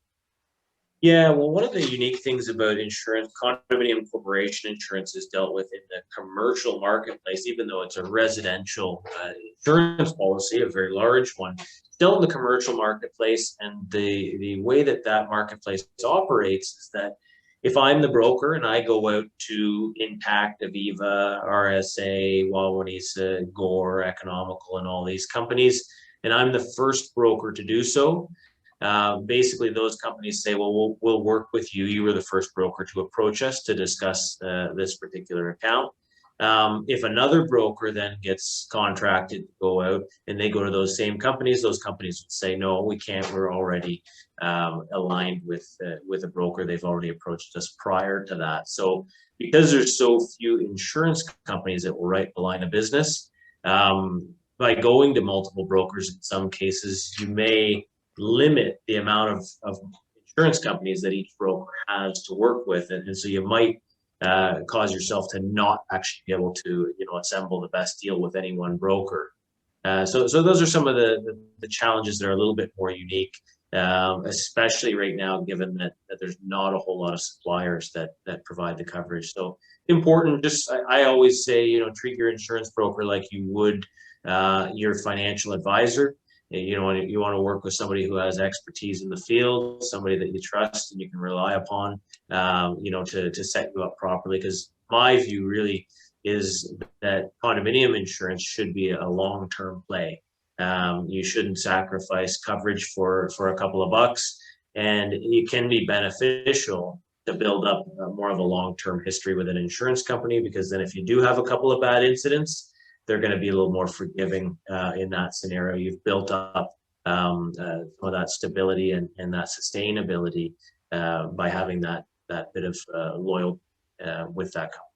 Yeah, well, one of the unique things about insurance, condominium corporation insurance, is dealt with in the commercial marketplace, even though it's a residential insurance policy, a very large one, still in the commercial marketplace. And the way that that marketplace operates is that if I'm the broker and I go out to Intact, Aviva, RSA, Wawaniisa, Gore, Economical, and all these companies, and I'm the first broker to do so, basically those companies say, well, we'll work with you. You were the first broker to approach us to discuss this particular account. If another broker then gets contracted to go out and they go to those same companies, those companies would say, no, we can't. We're already aligned with a broker. They've already approached us prior to that. So because there's so few insurance companies that will write the line of business, by going to multiple brokers, in some cases, you may limit the amount of insurance companies that each broker has to work with, and so you might cause yourself to not actually be able to assemble the best deal with any one broker. So those are some of the challenges that are a little bit more unique, especially right now, given that there's not a whole lot of suppliers that provide the coverage. So important, just I always say, treat your insurance broker like you would your financial advisor. You want to work with somebody who has expertise in the field, somebody that you trust and you can rely upon, to set you up properly. Because my view really is that condominium insurance should be a long-term play. You shouldn't sacrifice coverage for a couple of bucks, and it can be beneficial to build up more of a long-term history with an insurance company, because then if you do have a couple of bad incidents, they're going to be a little more forgiving in that scenario. You've built up some of that stability and that sustainability by having that bit of loyalty with that company.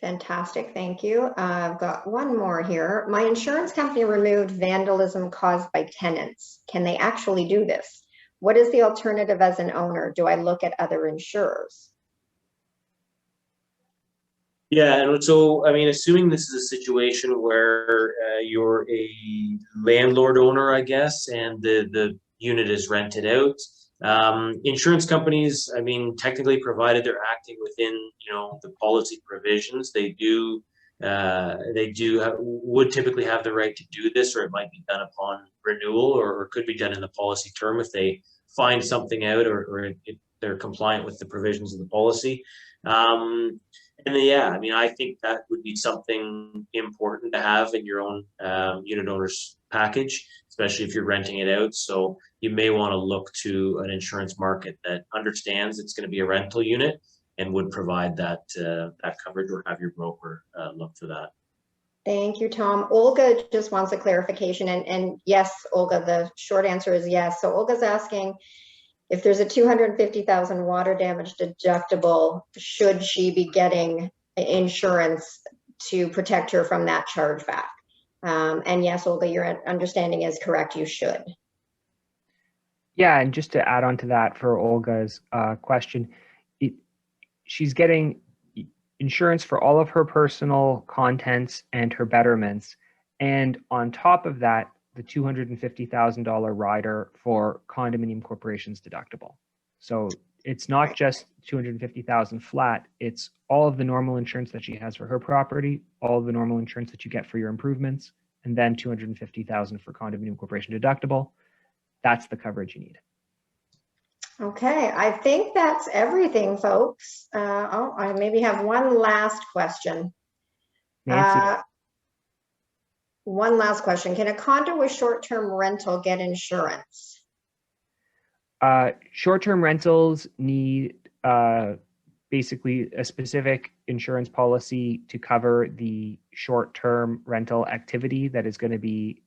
Fantastic, thank you. I've got one more here. My insurance company removed vandalism caused by tenants. Can they actually do this? What is the alternative as an owner? Do I look at other insurers? Yeah, and so, I mean, assuming this is a situation where you're a landlord owner, I guess, and the unit is rented out, insurance companies, I mean, technically, provided they're acting within, the policy provisions, they would typically have the right to do this, or it might be done upon renewal, or could be done in the policy term if they find something out, or if they're compliant with the provisions of the policy. And then, yeah, I mean, I think that would be something important to have in your own unit owner's package, especially if you're renting it out. So you may want to look to an insurance market that understands it's going to be a rental unit and would provide that coverage, or have your broker look for that. Thank you, Tom. Olga just wants a clarification. And yes, Olga, the short answer is yes. So Olga's asking, if there's a $250,000 water damage deductible, should she be getting insurance to protect her from that chargeback? And yes, Olga, your understanding is correct. You should. Yeah, and just to add on to that for Olga's question, she's getting insurance for all of her personal contents and her betterments. And on top of that, the $250,000 rider for condominium corporation's deductible. So it's not just $250,000 flat, it's all of the normal insurance that she has for her property, all of the normal insurance that you get for your improvements, and then $250,000 for condominium corporation deductible. That's the coverage you need. Okay, I think that's everything, folks. I maybe have one last question. Nancy. One last question. Can a condo with short-term rental get insurance? Short-term rentals need basically a specific insurance policy to cover the short-term rental activity that is going to be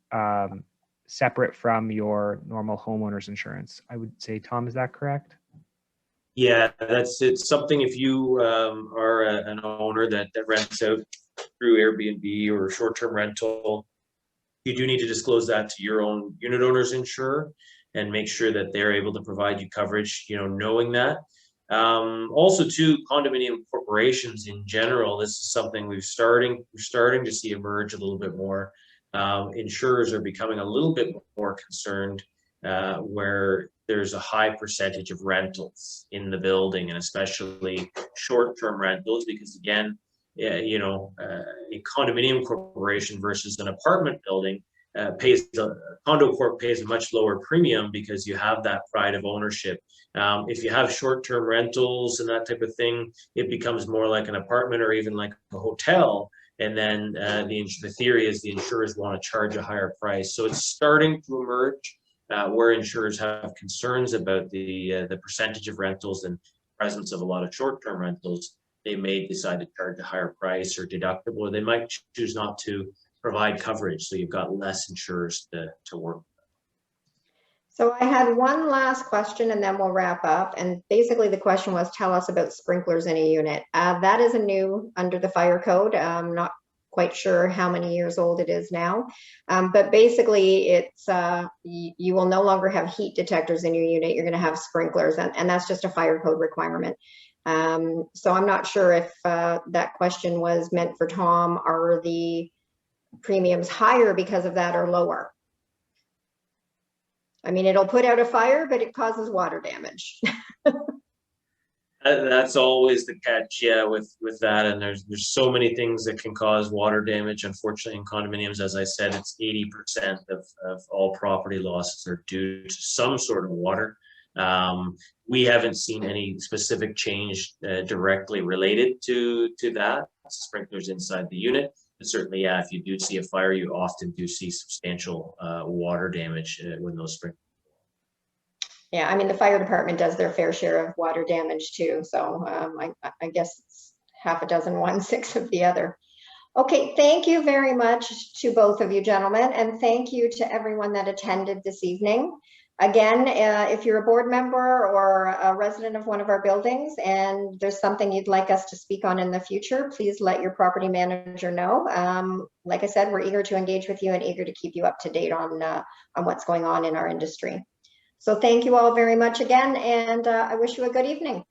separate from your normal homeowner's insurance. I would say, Tom, is that correct? Yeah, it's something if you are an owner that rents out through Airbnb or short-term rental, you do need to disclose that to your own unit owner's insurer and make sure that they're able to provide you coverage, knowing that. Also too, condominium corporations in general, this is something we're starting to see emerge a little bit more. Insurers are becoming a little bit more concerned where there's a high percentage of rentals in the building, and especially short-term rentals, because again, a condominium corporation versus an apartment building condo corp pays a much lower premium because you have that pride of ownership. If you have short-term rentals and that type of thing, it becomes more like an apartment or even like a hotel. And then the theory is the insurers want to charge a higher price. So it's starting to emerge where insurers have concerns about the percentage of rentals and presence of a lot of short-term rentals. They may decide to charge a higher price or deductible, or they might choose not to provide coverage. So you've got less insurers to work with. So I had one last question and then we'll wrap up. And basically the question was, tell us about sprinklers in a unit. That is a new under the fire code. I'm not quite sure how many years old it is now. But basically it's, you will no longer have heat detectors in your unit. You're going to have sprinklers, and that's just a fire code requirement. So I'm not sure if that question was meant for Tom. Are the premiums higher because of that or lower? I mean, it'll put out a fire, but it causes water damage. That's always the catch, yeah, with that. And there's so many things that can cause water damage. Unfortunately, in condominiums, as I said, it's 80% of all property losses are due to some sort of water. We haven't seen any specific change directly related to that. Sprinklers inside the unit. But certainly, yeah, if you do see a fire, you often do see substantial water damage when those sprinklers. Yeah, I mean, the fire department does their fair share of water damage too. So I guess it's half a dozen one, six of the other. Okay, thank you very much to both of you gentlemen, and thank you to everyone that attended this evening. Again, if you're a board member or a resident of one of our buildings and there's something you'd like us to speak on in the future, please let your property manager know. Like I said, we're eager to engage with you and eager to keep you up to date on what's going on in our industry. So thank you all very much again, and I wish you a good evening.